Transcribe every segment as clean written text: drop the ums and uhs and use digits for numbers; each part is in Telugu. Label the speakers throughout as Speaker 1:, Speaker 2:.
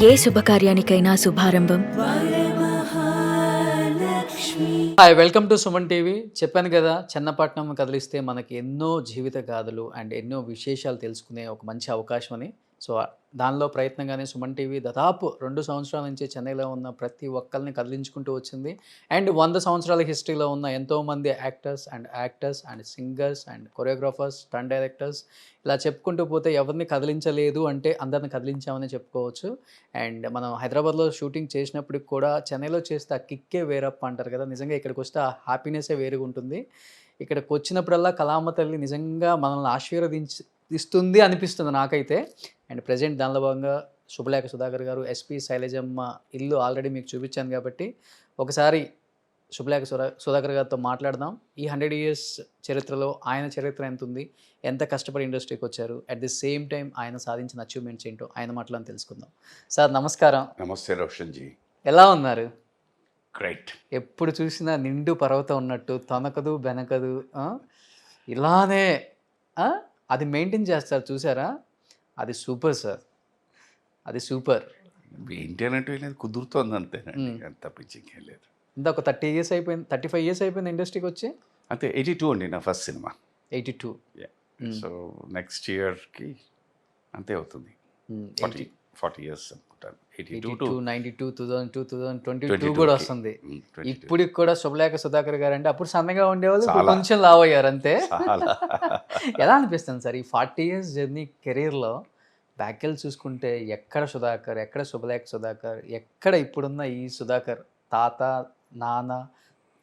Speaker 1: ఏ శుభకార్యానికైనా శుభారంభం.
Speaker 2: Hi, welcome to Suman TV. చెప్పాను కదా, చెన్నపట్నం కదిలిస్తే మనకి ఎన్నో జీవిత గాథలు అండ్ ఎన్నో విశేషాలు తెలుసుకునే ఒక మంచి అవకాశం అని. సో దానిలో ప్రయత్నంగానే సుమన్ టీవీ దాదాపు 2 సంవత్సరాల నుంచి చెన్నైలో ఉన్న ప్రతి ఒక్కరిని కదిలించుకుంటూ వచ్చింది. అండ్ 100 సంవత్సరాల హిస్టరీలో ఉన్న ఎంతోమంది actors and singers and choreographers, stunt directors, ఇలా చెప్పుకుంటూ పోతే ఎవరిని కదిలించలేదు అంటే అందరిని కదిలించామని చెప్పుకోవచ్చు. అండ్ మనం హైదరాబాద్లో షూటింగ్ చేసినప్పటికి కూడా చెన్నైలో చేస్తే ఆ కిక్కే వేరప్ప అంటారు కదా, నిజంగా ఇక్కడికి వస్తే ఆ హ్యాపీనెస్సే వేరుగా ఉంటుంది. ఇక్కడికి వచ్చినప్పుడల్లా కళామ తల్లి నిజంగా మనల్ని ఇస్తుంది అనిపిస్తుంది నాకైతే. అండ్ ప్రజెంట్ దానిలో భాగంగా శుభలేఖ సుధాకర్ గారు, ఎస్పి శైలజమ్మ ఇల్లు ఆల్రెడీ మీకు చూపించాను కాబట్టి ఒకసారి శుభలేఖ సుధాకర్ గారితో మాట్లాడదాం. ఈ 100 ఇయర్స్ చరిత్రలో ఆయన చరిత్ర ఎంత ఉంది, ఎంత కష్టపడి ఇండస్ట్రీకి వచ్చారు, అట్ ది సేమ్ టైం ఆయన సాధించిన అచీవ్మెంట్స్ ఏంటో ఆయన మాటలను తెలుసుకుందాం. సార్ నమస్కారం.
Speaker 3: నమస్తే రోషన్ జీ.
Speaker 2: ఎలా ఉన్నారు?
Speaker 3: గ్రేట్.
Speaker 2: ఎప్పుడు చూసినా నిండు పర్వతం ఉన్నట్టు తనకదు బెనకదు, ఇలానే అది మెయింటైన్ చేస్తారు చూసారా, అది సూపర్ సార్, అది సూపర్.
Speaker 3: ఏంటి అన్నట్టు లేదు, కుదురుతోంది అంతేనండి, అంత పిచ్చింకేం లేదు.
Speaker 2: ఇందాక 30 ఇయర్స్ అయిపోయింది, 35 ఇయర్స్ అయిపోయింది ఇండస్ట్రీకి వచ్చి.
Speaker 3: అంతే, 82 అండి నా ఫస్ట్ సినిమా.
Speaker 2: 82.
Speaker 3: సో నెక్స్ట్ ఇయర్కి అంతే అవుతుంది. 40 ఇయర్స్ అనుకుంటాను.
Speaker 2: 82, 92, 2002, 2022 కూడా వస్తుంది.
Speaker 3: 22.
Speaker 2: ఇప్పటికి కూడా శుభలేఖ సుధాకర్ గారు అంటే అప్పుడు సన్నగా ఉండేవాళ్ళు, ఇప్పుడు
Speaker 3: చాలా.
Speaker 2: కొంచెం లావ్ అయ్యారు అంతే.
Speaker 3: చాలా.
Speaker 2: ఎలా అనిపిస్తుంది సార్ ఈ 40 ఇయర్స్ జర్నీ కెరీర్లో బ్యాక్ వెళ్ళి చూసుకుంటే, ఎక్కడ సుధాకర్, ఎక్కడ శుభలేఖ సుధాకర్, ఎక్కడ ఇప్పుడున్న ఈ సుధాకర్, తాత, నాన్న,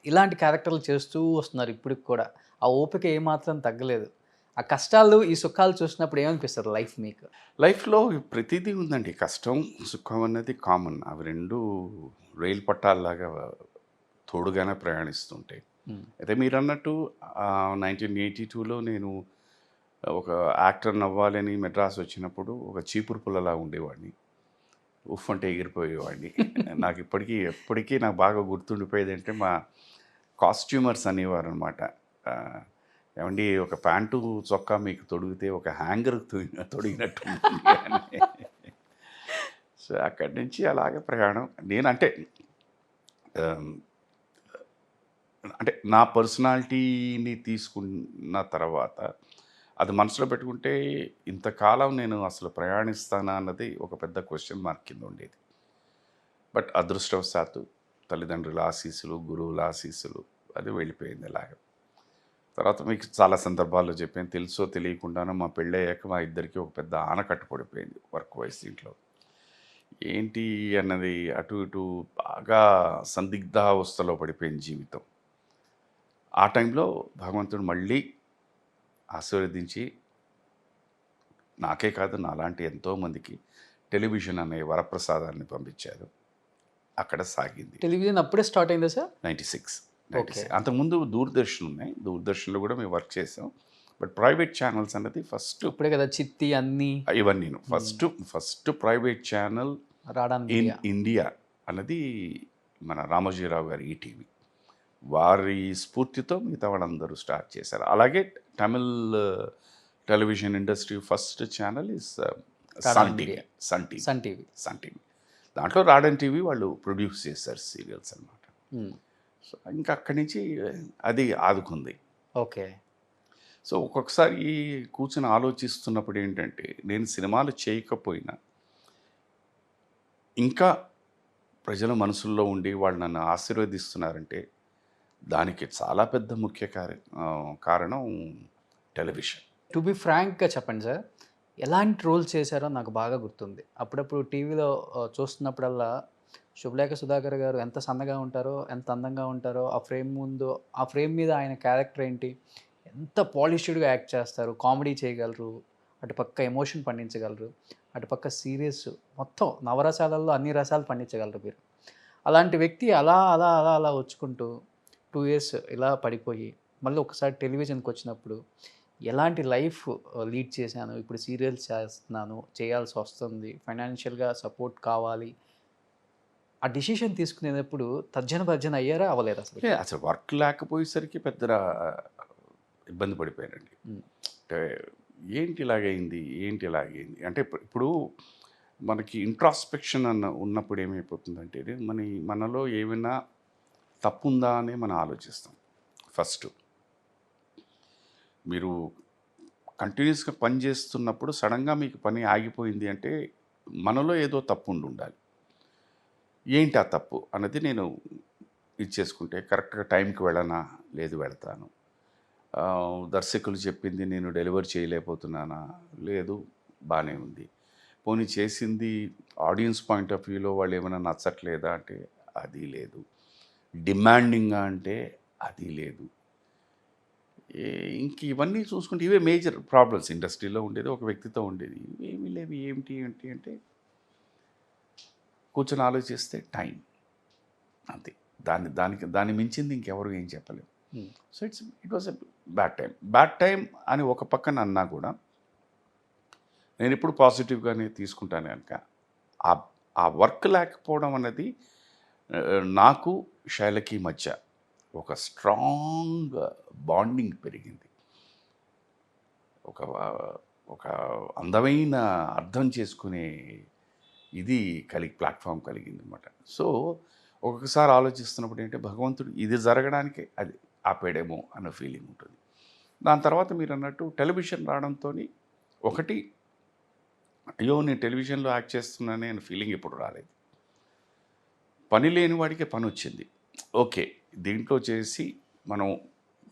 Speaker 2: ఇలాంటి క్యారెక్టర్లు చేస్తూ వస్తున్నారు ఇప్పటికి కూడా. ఆ ఓపిక ఏమాత్రం తగ్గలేదు. ఆ కష్టాలు ఈ సుఖాలు చూసినప్పుడు ఏమనిపిస్తుంది లైఫ్ మీకు?
Speaker 3: లైఫ్లో ప్రతిదీ ఉందండి, కష్టం సుఖం అన్నది కామన్. అవి రెండు రైలు పట్టాల్లాగా తోడుగానే ప్రయాణిస్తుంటాయి. అయితే మీరు అన్నట్టు 1982లో నేను ఒక యాక్టర్ అవ్వాలని మెడ్రాస్ వచ్చినప్పుడు ఒక చీపురు పుల్లలా ఉండేవాడిని. ఉఫ్ అంటే ఎగిరిపోయేవాడిని. నాకు ఎప్పటికీ నాకు బాగా గుర్తుండిపోయేది అంటే మా కాస్ట్యూమర్స్ అనేవారు అనమాట. ఏమండి, ఒక ప్యాంటు చొక్కా మీకు తొడిగితే ఒక హ్యాంగర్ తొడిగినట్టు ఉంటుంది అని. సో అక్కడి నుంచి అలాగే ప్రయాణం. నేనంటే అంటే నా పర్సనాలిటీని తీసుకున్న తర్వాత అది మనసులో పెట్టుకుంటే ఇంతకాలం నేను అసలు ప్రయాణిస్తానా అన్నది ఒక పెద్ద క్వశ్చన్ మార్క్ కింద ఉండేది. బట్ అదృష్టవశాత్తు తల్లిదండ్రుల ఆశీస్సులు, గురువుల ఆశీస్సులు, అది వెళ్ళిపోయింది అలాగే. తర్వాత మీకు చాలా సందర్భాల్లో చెప్పాను, తెలుసో తెలియకుండానో మా పెళ్ళయ్యాక మా ఇద్దరికి ఒక పెద్ద ఆనకట్టు పడిపోయింది వర్క్ వైస్. ఇంట్లో ఏంటి అన్నది అటు ఇటు బాగా సందిగ్ధావస్థలో పడిపోయింది జీవితం. ఆ టైంలో భగవంతుడు మళ్ళీ ఆశీర్వదించి నాకే కాదు నాలాంటి ఎంతోమందికి టెలివిజన్ అనే వరప్రసాదాన్ని పంపించారు. అక్కడ సాగింది.
Speaker 2: టెలివిజన్ అప్పుడే స్టార్ట్ అయిందా సార్?
Speaker 3: 96. అంతకుముందు దూరదర్శన్ ఉన్నాయి, దూరదర్శన్లో కూడా మేము వర్క్ చేసాం. బట్ ప్రైవేట్ ఛానల్స్ అన్నది ఫస్ట్
Speaker 2: ఇప్పుడే కదా చిత్తి అన్నీ
Speaker 3: ఇవన్నీ first private channel in India అన్నది మన రామోజీరావు గారి ఈటీవీ. వారి స్ఫూర్తితో మిగతా వాళ్ళందరూ స్టార్ట్ చేశారు. అలాగే Tamil television industry first channel is Sun TV. దాంట్లో రాడన్ టీవీ వాళ్ళు ప్రొడ్యూస్ చేశారు సీరియల్స్ అన్నమాట. సో ఇంకా అక్కడి నుంచి అది ఆదుకుంది.
Speaker 2: ఓకే.
Speaker 3: సో ఒక్కొక్కసారి కూర్చొని ఆలోచిస్తున్నప్పుడు ఏంటంటే, నేను సినిమాలు చేయకపోయినా ఇంకా ప్రజల మనసుల్లో ఉండి వాళ్ళు నన్ను ఆశీర్వదిస్తున్నారంటే దానికి చాలా పెద్ద ముఖ్య కారణం టెలివిజన్.
Speaker 2: టు బి ఫ్రాంక్గా చెప్పండి సార్, ఎలాంటి రోల్ చేశారో నాకు బాగా గుర్తుంది. అప్పుడప్పుడు టీవీలో చూస్తున్నప్పుడల్లా శుభలేఖ సుధాకర్ గారు ఎంత సన్నగా ఉంటారో, ఎంత అందంగా ఉంటారో, ఆ ఫ్రేమ్ మీద ఆయన క్యారెక్టర్ ఏంటి, ఎంత పాలిష్డ్గా యాక్ట్ చేస్తారు, కామెడీ చేయగలరు, అటుపక్క ఎమోషన్ పండించగలరు, అటుపక్క సీరియస్, మొత్తం నవరసాలలో అన్ని రసాలు పండించగలరు మీరు. అలాంటి వ్యక్తి అలా అలా అలా అలా వచ్చుకుంటూ 2 ఇయర్స్ ఇలా పడిపోయి మళ్ళీ ఒకసారి టెలివిజన్కి వచ్చినప్పుడు ఎలాంటి లైఫ్ లీడ్ చేశాను, ఇప్పుడు సీరియల్స్ చేస్తున్నాను, చేయాల్సి వస్తుంది, ఫైనాన్షియల్గా సపోర్ట్ కావాలి, ఆ డిసిషన్ తీసుకునేటప్పుడు తర్జన భర్జన అయ్యారా అవ్వలేదా?
Speaker 3: అసలు వర్క్ లేకపోయేసరికి పెద్ద ఇబ్బంది పడిపోయానండి. అంటే ఏంటి ఇలాగైంది అంటే ఇప్పుడు మనకి ఇంట్రాస్పెక్షన్ ఉన్నప్పుడు ఏమైపోతుందంటే ఇది మనలో ఏమైనా తప్పు ఉందా అని మనం ఆలోచిస్తాం. ఫస్ట్ మీరు కంటిన్యూస్గా పని చేస్తున్నప్పుడు సడన్గా మీకు పని ఆగిపోయింది అంటే మనలో ఏదో తప్పు ఉండాలి. ఏంటి ఆ తప్పు అన్నది నేను ఇచ్చేసుకుంటే కరెక్ట్గా టైంకి వెళ్ళనా, లేదు వెళ్తాను. దర్శకులు చెప్పింది నేను డెలివర్ చేయలేకపోతున్నానా, లేదు బాగానే ఉంది. పోనీ చేసింది ఆడియన్స్ పాయింట్ ఆఫ్ వ్యూలో వాళ్ళు ఏమైనా నచ్చట్లేదా అంటే అది లేదు. డిమాండింగ్గా అంటే అది లేదు. ఇంక ఇవన్నీ చూసుకుంటే ఇవే మేజర్ ప్రాబ్లమ్స్ ఇండస్ట్రీలో ఉండేది, ఒక వ్యక్తితో ఉండేది. ఏమీ లేవు. ఏంటి అంటే కూర్చొని ఆలోచిస్తే టైం అంతే. దాన్ని మించింది ఇంకెవరు ఏం చెప్పలేము. So it was a bad time అని ఒక పక్కన అన్నా కూడా నేను ఇప్పుడు పాజిటివ్గానే తీసుకుంటాను కనుక ఆ వర్క్ లేకపోవడం అన్నది నాకు శైలకి మధ్య ఒక స్ట్రాంగ్ బాండింగ్ పెరిగింది. ఒక అందమైన అర్థం చేసుకునే ఇది ప్లాట్ఫామ్ కలిగింది అనమాట. సో ఒక్కొక్కసారి ఆలోచిస్తున్నప్పుడు ఏంటంటే భగవంతుడు ఇది జరగడానికి అది ఆపేడేమో అన్న ఫీలింగ్ ఉంటుంది. దాని తర్వాత మీరు అన్నట్టు టెలివిజన్ రావడంతో ఒకటి అయ్యో నేను టెలివిజన్లో యాక్ట్ చేస్తున్నానే అనే ఫీలింగ్ ఎప్పుడు రాలేదు. పని లేని వాడికి పని వచ్చింది. ఓకే, దీంట్లో చేసి మనం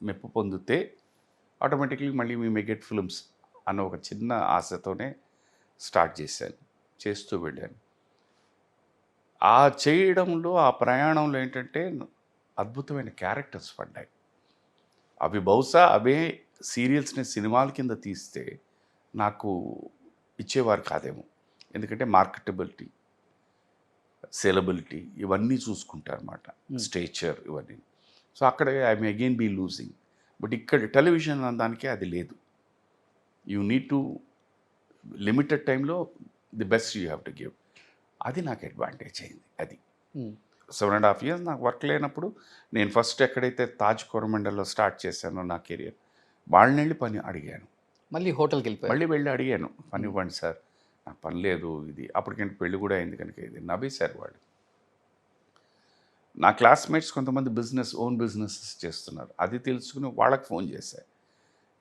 Speaker 3: మెప్పు పొందితే ఆటోమేటిక్లీ మళ్ళీ మీ మెగెట్ ఫిల్మ్స్ అన్న ఒక చిన్న ఆశతోనే స్టార్ట్ చేశాను, చేస్తూ వెళ్ళాను. ఆ చేయడంలో ఆ ప్రయాణంలో ఏంటంటే అద్భుతమైన క్యారెక్టర్స్ పడ్డాయి. అవి బహుశా అవే సీరియల్స్ని సినిమాల కింద తీస్తే నాకు ఇచ్చేవారు కాదేమో. ఎందుకంటే మార్కెటబిలిటీ, సేలబిలిటీ ఇవన్నీ చూసుకుంటారన్నమాట, స్టేచర్ ఇవన్నీ. సో అక్కడ I may again be losing. But ఇక్కడ టెలివిజన్ దానికే అది లేదు. యూ నీడ్ టు లిమిటెడ్ టైంలో the best you have to give. అది నాకు అడ్వాంటేజ్ అయింది. అది 7.5 years నాకు వర్క్ లేనప్పుడు నేను ఫస్ట్ ఎక్కడైతే తాజ్ కోరమండల్లో స్టార్ట్ చేశానో నా కెరియర్, వాళ్ళని వెళ్ళి పని అడిగాను.
Speaker 2: మళ్ళీ హోటల్కి
Speaker 3: వెళ్ళి అడిగాను, పని ఇవ్వండి సార్, నాకు పని లేదు. ఇది అప్పటికంటే పెళ్ళి కూడా అయింది కనుక ఇది నవ్వేశారు వాళ్ళు. నా క్లాస్మేట్స్ కొంతమంది ఓన్ బిజినెసెస్ చేస్తున్నారు. అది తెలుసుకుని వాళ్ళకి ఫోన్ చేశారు,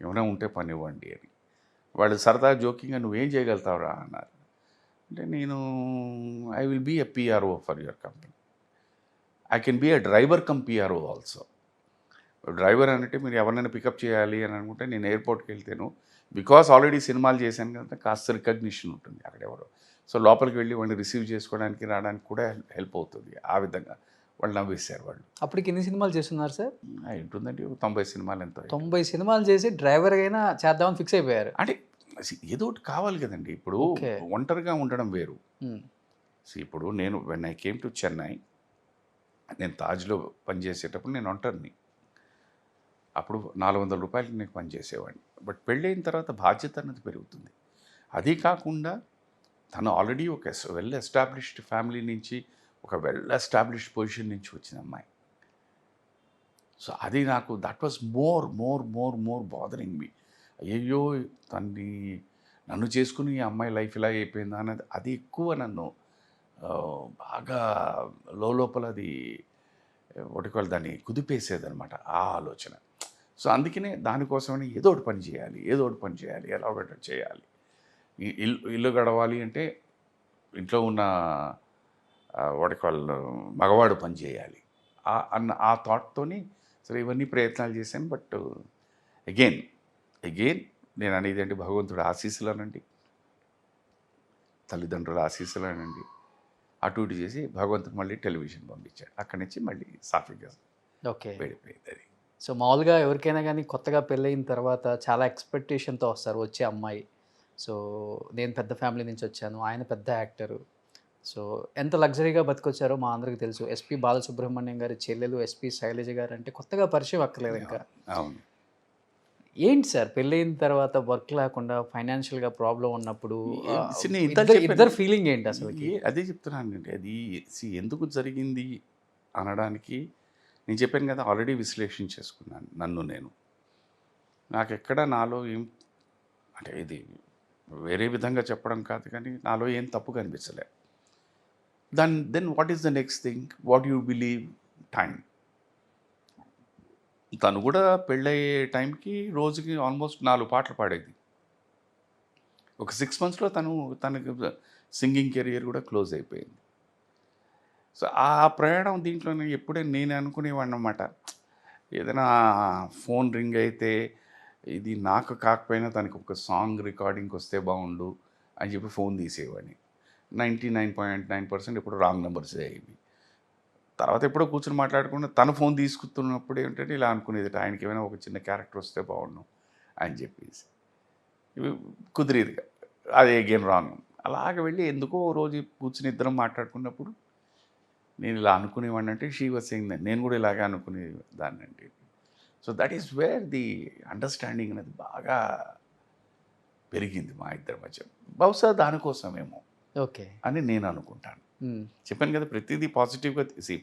Speaker 3: ఏమైనా ఉంటే పని ఇవ్వండి అని. వాళ్ళు సరదా జోకింగ్గా నువ్వేం చేయగలుగుతావురా అన్నారు. అంటే నేను I will be a PRO for your company. I can be a driver cum PRO also. Driver అంటే మీరు ఎవరినైనా పికప్ చేయాలి అని అనుకుంటే నేను ఎయిర్పోర్ట్కి వెళ్తాను, బికాస్ ఆల్రెడీ సినిమాలు చేశాను కదా, కాస్త రికగ్నిషన్ ఉంటుంది అక్కడ ఎవరో. సో లోపలికి వెళ్ళి వాళ్ళని రిసీవ్ చేసుకోవడానికి రావడానికి కూడా హెల్ప్ అవుతుంది. ఆ విధంగా వాళ్ళు నవ్వేశారు వాళ్ళు.
Speaker 2: అప్పటికి ఎన్ని సినిమాలు చేస్తున్నారు సార్?
Speaker 3: ఉంటుందండి 90 సినిమాలు ఎంతో.
Speaker 2: 90 సినిమాలు చేసి డ్రైవర్ అయినా చేద్దామని ఫిక్స్ అయిపోయారు.
Speaker 3: అంటే ఏదో ఒకటి కావాలి కదండి. ఇప్పుడు ఒంటరిగా ఉండడం వేరు. ఇప్పుడు నేను when I came to Chennai, నేను తాజ్లో పనిచేసేటప్పుడు నేను ఒంటరిని. అప్పుడు 400 రూపాయలకి నేను పనిచేసేవాడిని. బట్ పెళ్ళైన తర్వాత బాధ్యత అన్నది పెరుగుతుంది. అది కాకుండా తను ఆల్రెడీ ఒక వెల్ ఎస్టాబ్లిష్డ్ ఫ్యామిలీ నుంచి, ఒక వెల్ ఎస్టాబ్లిష్డ్ పొజిషన్ నుంచి వచ్చిన అమ్మాయి. సో అది నాకు that was more bothering me. అయ్యో నన్ను చేసుకుని ఈ అమ్మాయి లైఫ్ ఇలా అయిపోయిందా అన్నది అది ఎక్కువ నన్ను బాగా లోపల అది ఒకటి దాన్ని కుదిపేసేదనమాట ఆ ఆలోచన. సో అందుకనే దానికోసమని ఏదో ఒకటి పని చేయాలి, ఎలా ఒకటి చేయాలి. ఇల్లు గడవాలి అంటే ఇంట్లో ఉన్న మగవాడు పని చేయాలి అన్న ఆ థాట్తోని సరే ఇవన్నీ ప్రయత్నాలు చేశాను. బట్ అగైన్ నేను అనేది అంటే భగవంతుడు ఆశీస్సులనండి, తల్లిదండ్రుల ఆశీస్సులనండి, అటు ఇటు చేసి భగవంతుడు మళ్ళీ టెలివిజన్ పంపించాడు. అక్కడి నుంచి మళ్ళీ సాఫీగా వెళ్ళిపోయింది అది.
Speaker 2: సో మామూలుగా ఎవరికైనా కానీ కొత్తగా పెళ్ళయిన తర్వాత చాలా ఎక్స్పెక్టేషన్తో వస్తారు వచ్చే అమ్మాయి. సో నేను పెద్ద ఫ్యామిలీ నుంచి వచ్చాను, ఆయన పెద్ద యాక్టరు. సో ఎంత లగ్జరీగా బతికొచ్చారో మా అందరికీ తెలుసు. ఎస్పి బాలసుబ్రహ్మణ్యం గారి చెల్లెలు ఎస్పి శైలజ గారు అంటే కొత్తగా పరిచయం అక్కర్లేదు ఇంకా.
Speaker 3: అవును.
Speaker 2: ఏంటి సార్ పెళ్ళైన తర్వాత వర్క్ లేకుండా ఫైనాన్షియల్గా ప్రాబ్లం ఉన్నప్పుడు ఇద్దరు ఫీలింగ్ ఏంటి అసలు?
Speaker 3: అదే చెప్తున్నాను అండి. అది ఎందుకు జరిగింది అనడానికి నేను చెప్పాను కదా, ఆల్రెడీ విశ్లేషణ చేసుకున్నాను నన్ను నేను. నాకెక్కడ నాలో ఏం అంటే ఇది వేరే విధంగా చెప్పడం కాదు కానీ నాలో ఏం తప్పు కనిపించలే. Then what is the next thing? What you believe? Time. తను కూడా పెళ్ళయ్యే టైంకి రోజుకి ఆల్మోస్ట్ 4 పాటలు పాడేది. ఒక 6 మంత్స్‌లో తనకి సింగింగ్ కెరియర్ కూడా క్లోజ్ అయిపోయింది. సో, ఆ ప్రయాణం దీంట్లోనే ఎప్పుడే నేను అనుకునేవాడినన్నమాట. ఏదైనా ఫోన్ రింగ్ అయితే ఇది నాకు కాకపోయినా తనకి ఒక సాంగ్ రికార్డింగ్‌కి వస్తే బావుండు అని చెప్పి ఫోన్ తీసేవాడిని. 99.9% ఎప్పుడు రాంగ్ నంబర్సే అయ్యేవి. తర్వాత ఎప్పుడో కూర్చొని మాట్లాడుకుంటే తను ఫోన్ తీసుకుతున్నప్పుడు ఏంటంటే ఇలా అనుకునేది ఆయనకి ఏమైనా ఒక చిన్న క్యారెక్టర్ వస్తే బాగుండు అని చెప్పేసి ఇవి కుదిరేది కాదు. అది అగైన్ రాంగ్. అలాగ వెళ్ళి ఎందుకో ఓ రోజు కూర్చుని ఇద్దరం మాట్లాడుకున్నప్పుడు నేను ఇలా అనుకునేవాడిని అంటే షీ వాజ్ సేయింగ్ దట్ నేను కూడా ఇలాగే అనుకునే దాన్ని అంటే. So that is where the understanding అనేది బాగా పెరిగింది మా ఇద్దరి మధ్య. బహుశా దానికోసమేమో
Speaker 2: ఓకే.
Speaker 3: అని నేను అనుకుంటాను. చెప్పాను కదా ప్రతిదీ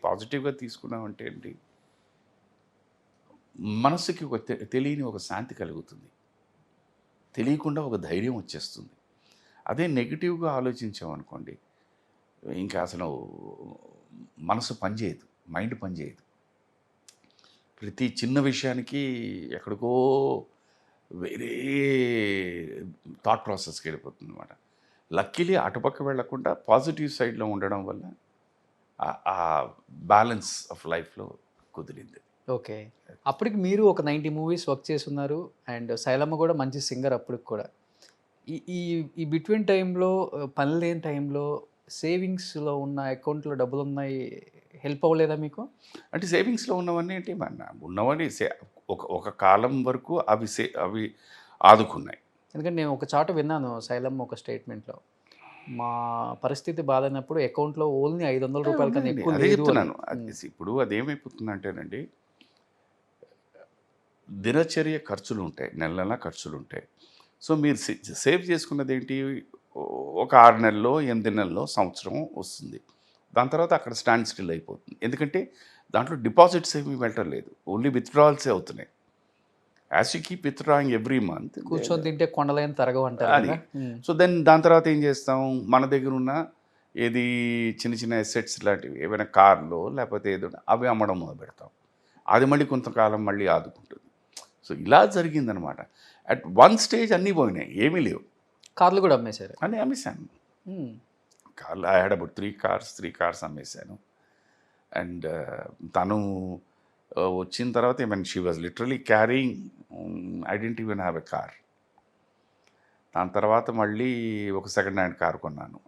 Speaker 3: పాజిటివ్గా తీసుకున్నామంటే ఏంటి, మనసుకి ఒక తెలియని ఒక శాంతి కలుగుతుంది, తెలియకుండా ఒక ధైర్యం వచ్చేస్తుంది. అదే నెగిటివ్గా ఆలోచించామనుకోండి ఇంకా అసలు మనసు పనిచేయదు, మైండ్ పనిచేయదు. ప్రతి చిన్న విషయానికి ఎక్కడికో వేరే థాట్ ప్రాసెస్కి వెళ్ళిపోతుంది అనమాట. లక్కీలీ అటుపక్క వెళ్లకుండా పాజిటివ్ సైడ్లో ఉండడం వల్ల ఆ బ్యాలెన్స్ ఆఫ్ లైఫ్లో కుదిరింది.
Speaker 2: ఓకే. అప్పటికి మీరు ఒక 90 మూవీస్ వర్క్ చేస్తున్నారు అండ్ శైలమ్మ కూడా మంచి సింగర్ అప్పటికి కూడా. ఈ ఈ ఈ బిట్వీన్ టైంలో పని లేని టైంలో సేవింగ్స్లో ఉన్న అకౌంట్లో డబ్బులు ఉన్నాయి, హెల్ప్ అవ్వలేదా మీకు?
Speaker 3: అంటే సేవింగ్స్లో ఉన్నవన్నీ ఏంటి ఉన్నవన్నీ ఒక కాలం వరకు అవి ఆదుకున్నాయి.
Speaker 2: ఎందుకంటే నేను ఒక చాట విన్నాను శైలమ్మ ఒక స్టేట్మెంట్లో, మా పరిస్థితి బాగాలేనప్పుడు అకౌంట్లో ఓన్లీ 500 రూపాయల కన్నా ఎక్కువ
Speaker 3: అదే
Speaker 2: లేదు
Speaker 3: చెప్తున్నాను.
Speaker 2: అని.
Speaker 3: ఇప్పుడు అదేమైపోతుందంటేనండి, దినచర్య ఖర్చులు ఉంటాయి, నెల నెల ఖర్చులు ఉంటాయి. సో మీరు సేవ్ చేసుకున్నది ఏంటి, ఒక 6 నెలల్లో 8 నెలల్లో సంవత్సరం వస్తుంది. దాని తర్వాత అక్కడ స్టాండ్ స్టిల్ అయిపోతుంది. ఎందుకంటే దాంట్లో డిపాజిట్స్ ఏమీ వెళ్ళటం లేదు, ఓన్లీ విత్డ్రాల్సే అవుతున్నాయి. As you keep withdrawing every month
Speaker 2: కూర్చొని తింటే కొండలైన తరగవు అంటారు
Speaker 3: అది.
Speaker 2: కదా.
Speaker 3: సో దాని తర్వాత ఏం చేస్తాం, మన దగ్గర ఉన్న ఏది చిన్న చిన్న ఎసెట్స్ లాంటివి ఏమైనా కార్లో లేకపోతే ఏదో అవి అమ్మడం మొదలు పెడతాం. అది మళ్ళీ కొంతకాలం మళ్ళీ ఆదుకుంటుంది. సో ఇలా జరిగిందనమాట. అట్ వన్ స్టేజ్ అన్నీ పోయినాయి, ఏమీ లేవు.
Speaker 2: కార్లు కూడా అమ్మేశారు.
Speaker 3: అన్నీ అమ్మేశాను. కార్లు ఐ హ్యాడ్ అబౌట్ 3 కార్స్ అమ్మేశాను. అండ్ తను వచ్చిన తర్వాత she was literally carrying, I didn't even have a car. దాని తర్వాత మళ్ళీ ఒక సెకండ్ హ్యాండ్ కార్ కొన్నాను.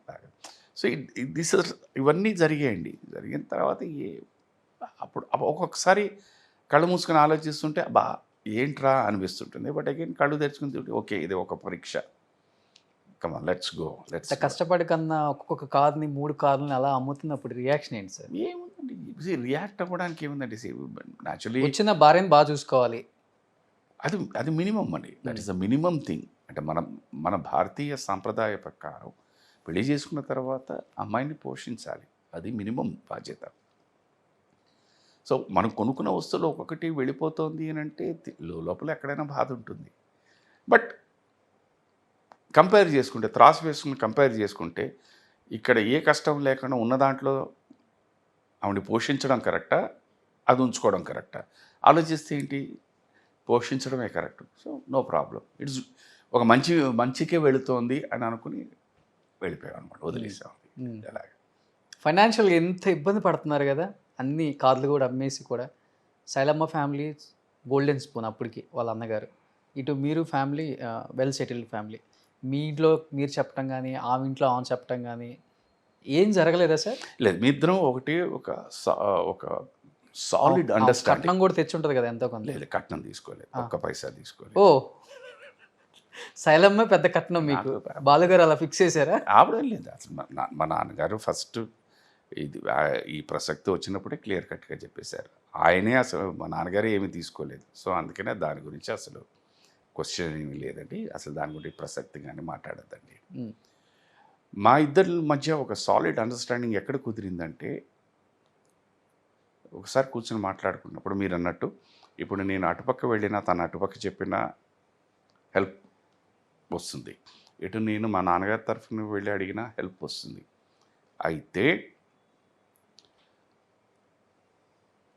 Speaker 3: సో ఇవన్నీ జరిగాయండి. జరిగిన తర్వాత అప్పుడు ఒక్కొక్కసారి కళ్ళు మూసుకొని ఆలోచిస్తుంటే అబ్బా ఏంట్రా అనిపిస్తుంటుంది. బట్ అగైన్ కళ్ళు తెరుచుకుని ఓకే ఇది ఒక పరీక్ష, కమాన్ లెట్స్ గో.
Speaker 2: కష్టపడి కన్నా ఒక్కొక్క కార్ని 3 కార్లని అలా అమ్ముతున్నప్పుడు రియాక్షన్ ఏంటి సార్?
Speaker 3: ఏముందండి, రియాక్ట్ అవ్వడానికి ఏముందండి, న్యాచురలీ
Speaker 2: వచ్చిన భార్యను బాగా చూసుకోవాలి,
Speaker 3: అది మినిమం అండి. That is the minimum thing. అంటే మన భారతీయ సాంప్రదాయ ప్రకారం పెళ్లి చేసుకున్న తర్వాత అమ్మాయిని పోషించాలి, అది మినిమం బాధ్యత. సో మనం కొనుక్కున్న వస్తువులు ఒక్కొక్కటి వెళ్ళిపోతుంది అని అంటే లోపల ఎక్కడైనా బాధ ఉంటుంది. బట్ కంపేర్ చేసుకుంటే, త్రాసు వేసుకుని కంపేర్ చేసుకుంటే ఇక్కడ ఏ కష్టం లేకుండా ఉన్న దాంట్లో ఆవిడ పోషించడం కరెక్టా, అది ఉంచుకోవడం కరెక్టా ఆలోచిస్తే ఏంటి, పోషించడమే correct. So no problem, it's ఒక మంచికే వెళుతోంది అని అనుకుని వెళ్ళిపోయాం అనమాట, వదిలేసాం. అలాగే
Speaker 2: ఫైనాన్షియల్గా ఎంత ఇబ్బంది పడుతున్నారు కదా, అన్ని కార్లు కూడా అమ్మేసి కూడా. శైలమ్మ ఫ్యామిలీ గోల్డెన్ స్పూన్ అప్పటికి వాళ్ళ అన్నగారు, ఇటు మీరు ఫ్యామిలీ వెల్ సెటిల్డ్ ఫ్యామిలీ. మీ ఇంట్లో మీరు చెప్పడం కానీ ఆమె ఇంట్లో ఆమె చెప్పడం కానీ ఏం జరగలేదా సార్?
Speaker 3: లేదు, మీ ఇద్దరం ఒక సాలిడ్ అండర్స్టాండింగ్.
Speaker 2: కట్నం కూడా తెచ్చి ఉంటుంది కదా ఎంతో కొంత?
Speaker 3: లేదు, కట్నం తీసుకోలేదు, ఒక్క పైసా తీసుకోలేదు.
Speaker 2: ఓ, శైలమ్మ పెద్ద కట్నం మీకు, బాలుగారు అలా ఫిక్స్ చేశారా?
Speaker 3: ఆవిడేం లేదు అసలు. మా నాన్నగారు ఫస్ట్ ఈ ప్రసక్తి వచ్చినప్పుడే క్లియర్ కట్గా చెప్పేశారు. ఆయనే అసలు మా నాన్నగారు ఏమీ తీసుకోలేదు. సో అందుకనే దాని గురించి అసలు క్వశ్చన్ ఏమీ లేదండి, అసలు దాని గురించి ప్రసక్తి కానీ మాట్లాడద్దండి. మా ఇద్దరి మధ్య ఒక సాలిడ్ అండర్స్టాండింగ్ ఎక్కడ కుదిరిందంటే, ఒకసారి కూర్చొని మాట్లాడుకున్నప్పుడు మీరు అన్నట్టు ఇప్పుడు నేను అటుపక్క వెళ్ళినా తను అటుపక్క చెప్పినా హెల్ప్ వస్తుంది. ఎటు నేను మా నాన్నగారి తరఫున వెళ్ళి అడిగినా హెల్ప్ వస్తుంది. అయితే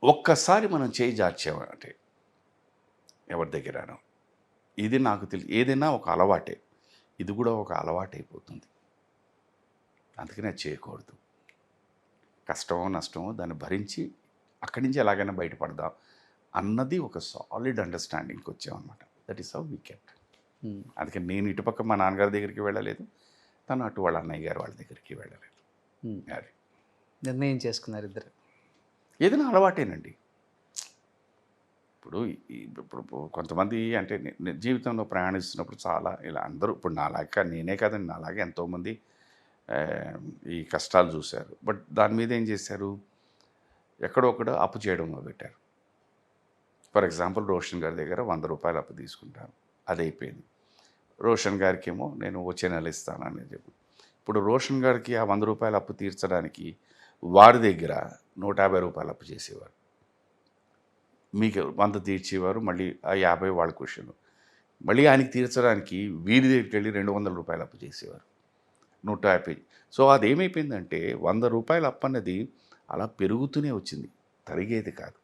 Speaker 3: ఒక్కసారి మనం చేయి జార్చామంటే ఎవరి దగ్గరనో, ఇది నాకు తెలిసి ఏదైనా ఒక అలవాటే, ఇది కూడా ఒక అలవాటైపోతుంది. అందుకనే అది చేయకూడదు. కష్టమో నష్టమో దాన్ని భరించి అక్కడి నుంచి ఎలాగైనా బయటపడదాం అన్నది ఒక సాలిడ్ అండర్స్టాండింగ్కి వచ్చామన్నమాట. That is how we kept. అందుకని నేను ఇటుపక్క మా నాన్నగారి దగ్గరికి వెళ్ళలేదు, తను అటు వాళ్ళ అన్నయ్య గారు వాళ్ళ దగ్గరికి వెళ్ళలేదు. అది
Speaker 2: నిర్ణయం చేసుకున్నారు ఇద్దరు.
Speaker 3: ఏదైనా అలవాటేనండి. ఇప్పుడు ఇప్పుడు కొంతమంది అంటే జీవితంలో ప్రయాణిస్తున్నప్పుడు చాలా ఇలా అందరూ ఇప్పుడు నాలాగా నేనే కాదండి, నాలాగే ఎంతోమంది ఈ కష్టాలు చూశారు. బట్ దాని మీద ఏం చేశారు, ఎక్కడొక్కడ అప్పు చేయడం మొదలుపెట్టారు. ఫర్ ఎగ్జాంపుల్ రోషన్ గారి దగ్గర 100 రూపాయలు అప్పు తీసుకుంటాను, అది అయిపోయింది. రోషన్ గారికి ఏమో నేను వచ్చే నెల ఇస్తానని చెప్పి, ఇప్పుడు రోషన్ గారికి ఆ 100 రూపాయలు అప్పు తీర్చడానికి వారి దగ్గర 150 రూపాయలు అప్పు చేసేవారు. మీకు 100 తీర్చేవారు, మళ్ళీ ఆ 50 వాళ్ళ క్వశ్చన్. మళ్ళీ ఆయనకి తీర్చడానికి వీరి దగ్గరికి వెళ్ళి 200 రూపాయలు అప్పు చేసేవారు, 150. సో అదేమైపోయిందంటే 100 రూపాయలు అప్పు అన్నది అలా పెరుగుతూనే వచ్చింది, తరిగేది కాదు.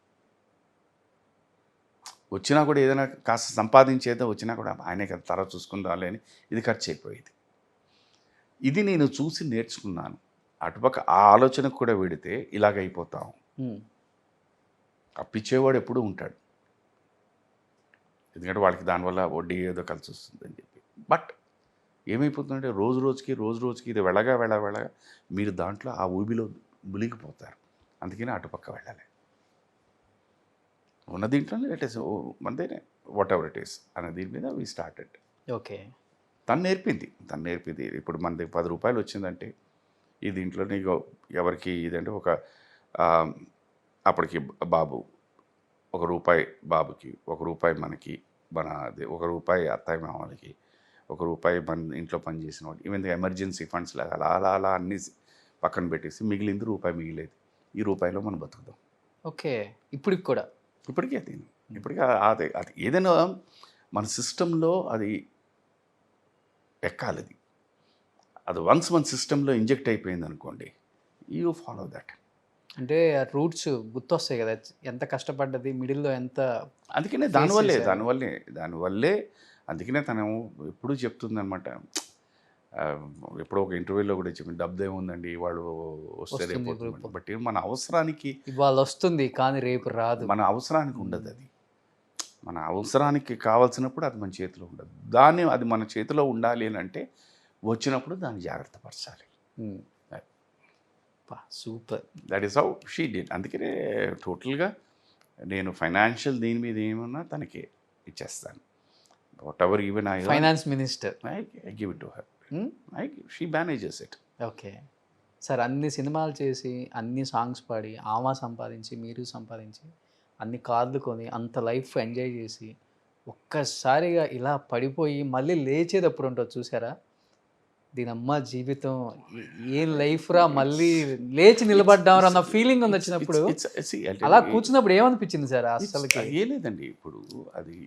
Speaker 3: వచ్చినా కూడా ఏదైనా కాస్త సంపాదించేదో వచ్చినా కూడా ఆయనే కదా తర చూసుకుందాలే అని ఇది ఖర్చు అయిపోయేది. ఇది నేను చూసి నేర్చుకున్నాను. అటుపక్క ఆ ఆలోచనకు కూడా వెడితే ఇలాగైపోతాం. అప్పిచ్చేవాడు ఎప్పుడూ ఉంటాడు, ఎందుకంటే వాళ్ళకి దానివల్ల వడ్డీ ఏదో కలిసి వస్తుందని చెప్పి. బట్ ఏమైపోతుందంటే రోజు రోజుకి ఇది వెళ్ళగా మీరు దాంట్లో ఆ ఊబిలో మునిగిపోతారు. అందుకని అటుపక్క వెళ్ళాలి. ఉన్న దీంట్లోనే ఇట్ ఈస్ మందేనే వాట్ ఎవర్ ఇట్ ఈస్ అనే దీని మీద వీ స్టార్టెడ్.
Speaker 2: ఓకే,
Speaker 3: తను నేర్పింది. ఇప్పుడు మన దగ్గర 10 రూపాయలు వచ్చిందంటే ఈ దీంట్లో నీకు ఎవరికి ఇదంటే ఒక అప్పటికి బాబు ₹1 బాబుకి, ₹1 మనకి, మన ₹1 అత్తయ్య మామలకి, ₹1 మన ఇంట్లో పనిచేసిన వాళ్ళకి, ఈవెన్ ఎమర్జెన్సీ ఫండ్స్ లాగా అలా అన్నీ పక్కన పెట్టేసి మిగిలింది ₹1 మిగిలేదు. ఈ రూపాయిలో మనం బతుకుదాం.
Speaker 2: ఓకే, ఇప్పటికి కూడా
Speaker 3: ఇప్పటికీ అది ఏదైనా మన సిస్టంలో అది ఎక్కాలి. అది వన్స్ మన సిస్టంలో ఇంజెక్ట్ అయిపోయింది అనుకోండి, యూ ఫాలో దట్.
Speaker 2: అంటే ఆ రూట్స్ గుర్తొస్తాయి కదా, ఎంత కష్టపడ్డది, మిడిల్లో ఎంత.
Speaker 3: అందుకనే దానివల్లే అందుకనే తను ఎప్పుడూ చెప్తుందనమాట. ఎప్పుడో ఒక ఇంటర్వ్యూలో కూడా చెప్పింది, డబ్బు ఏముందండి, వాళ్ళు వస్తే రేపు. బట్ మన అవసరానికి
Speaker 2: ఇవాళ వస్తుంది కానీ రేపు రాదు.
Speaker 3: మన అవసరానికి ఉండదు. అది మన అవసరానికి కావాల్సినప్పుడు అది మన చేతిలో ఉండదు. అది మన చేతిలో ఉండాలి అని అంటే వచ్చినప్పుడు దాన్ని జాగ్రత్త పరచాలి.
Speaker 2: Super.
Speaker 3: That is how she did. అందుకనే టోటల్గా నేను ఫైనాన్షియల్ దీని మీద ఏమన్నా తనకి ఇచ్చేస్తాను. What ever even
Speaker 2: finance minister,
Speaker 3: I give it to her. She manages it.
Speaker 2: Okay sir, అన్ని సినిమాలు చేసి, అన్ని సాంగ్స్ పాడి, ఆమె సంపాదించి, మీరు సంపాదించి, అన్ని కార్లు కొని, అంత లైఫ్ ఎంజాయ్ చేసి, ఒక్కసారిగా ఇలా పడిపోయి మళ్ళీ లేచేటప్పుడు ఉంటుంది చూసారా, దీనమ్మ జీవితం ఏం లైఫ్ రా, మళ్ళీ లేచి నిలబడ్డాం అన్న ఫీలింగ్ ఉంది వచ్చినప్పుడు. అలా కూర్చున్నప్పుడు ఏమనిపించింది సార్ అసలుకి?
Speaker 3: ఏ లేదండి, ఇప్పుడు అది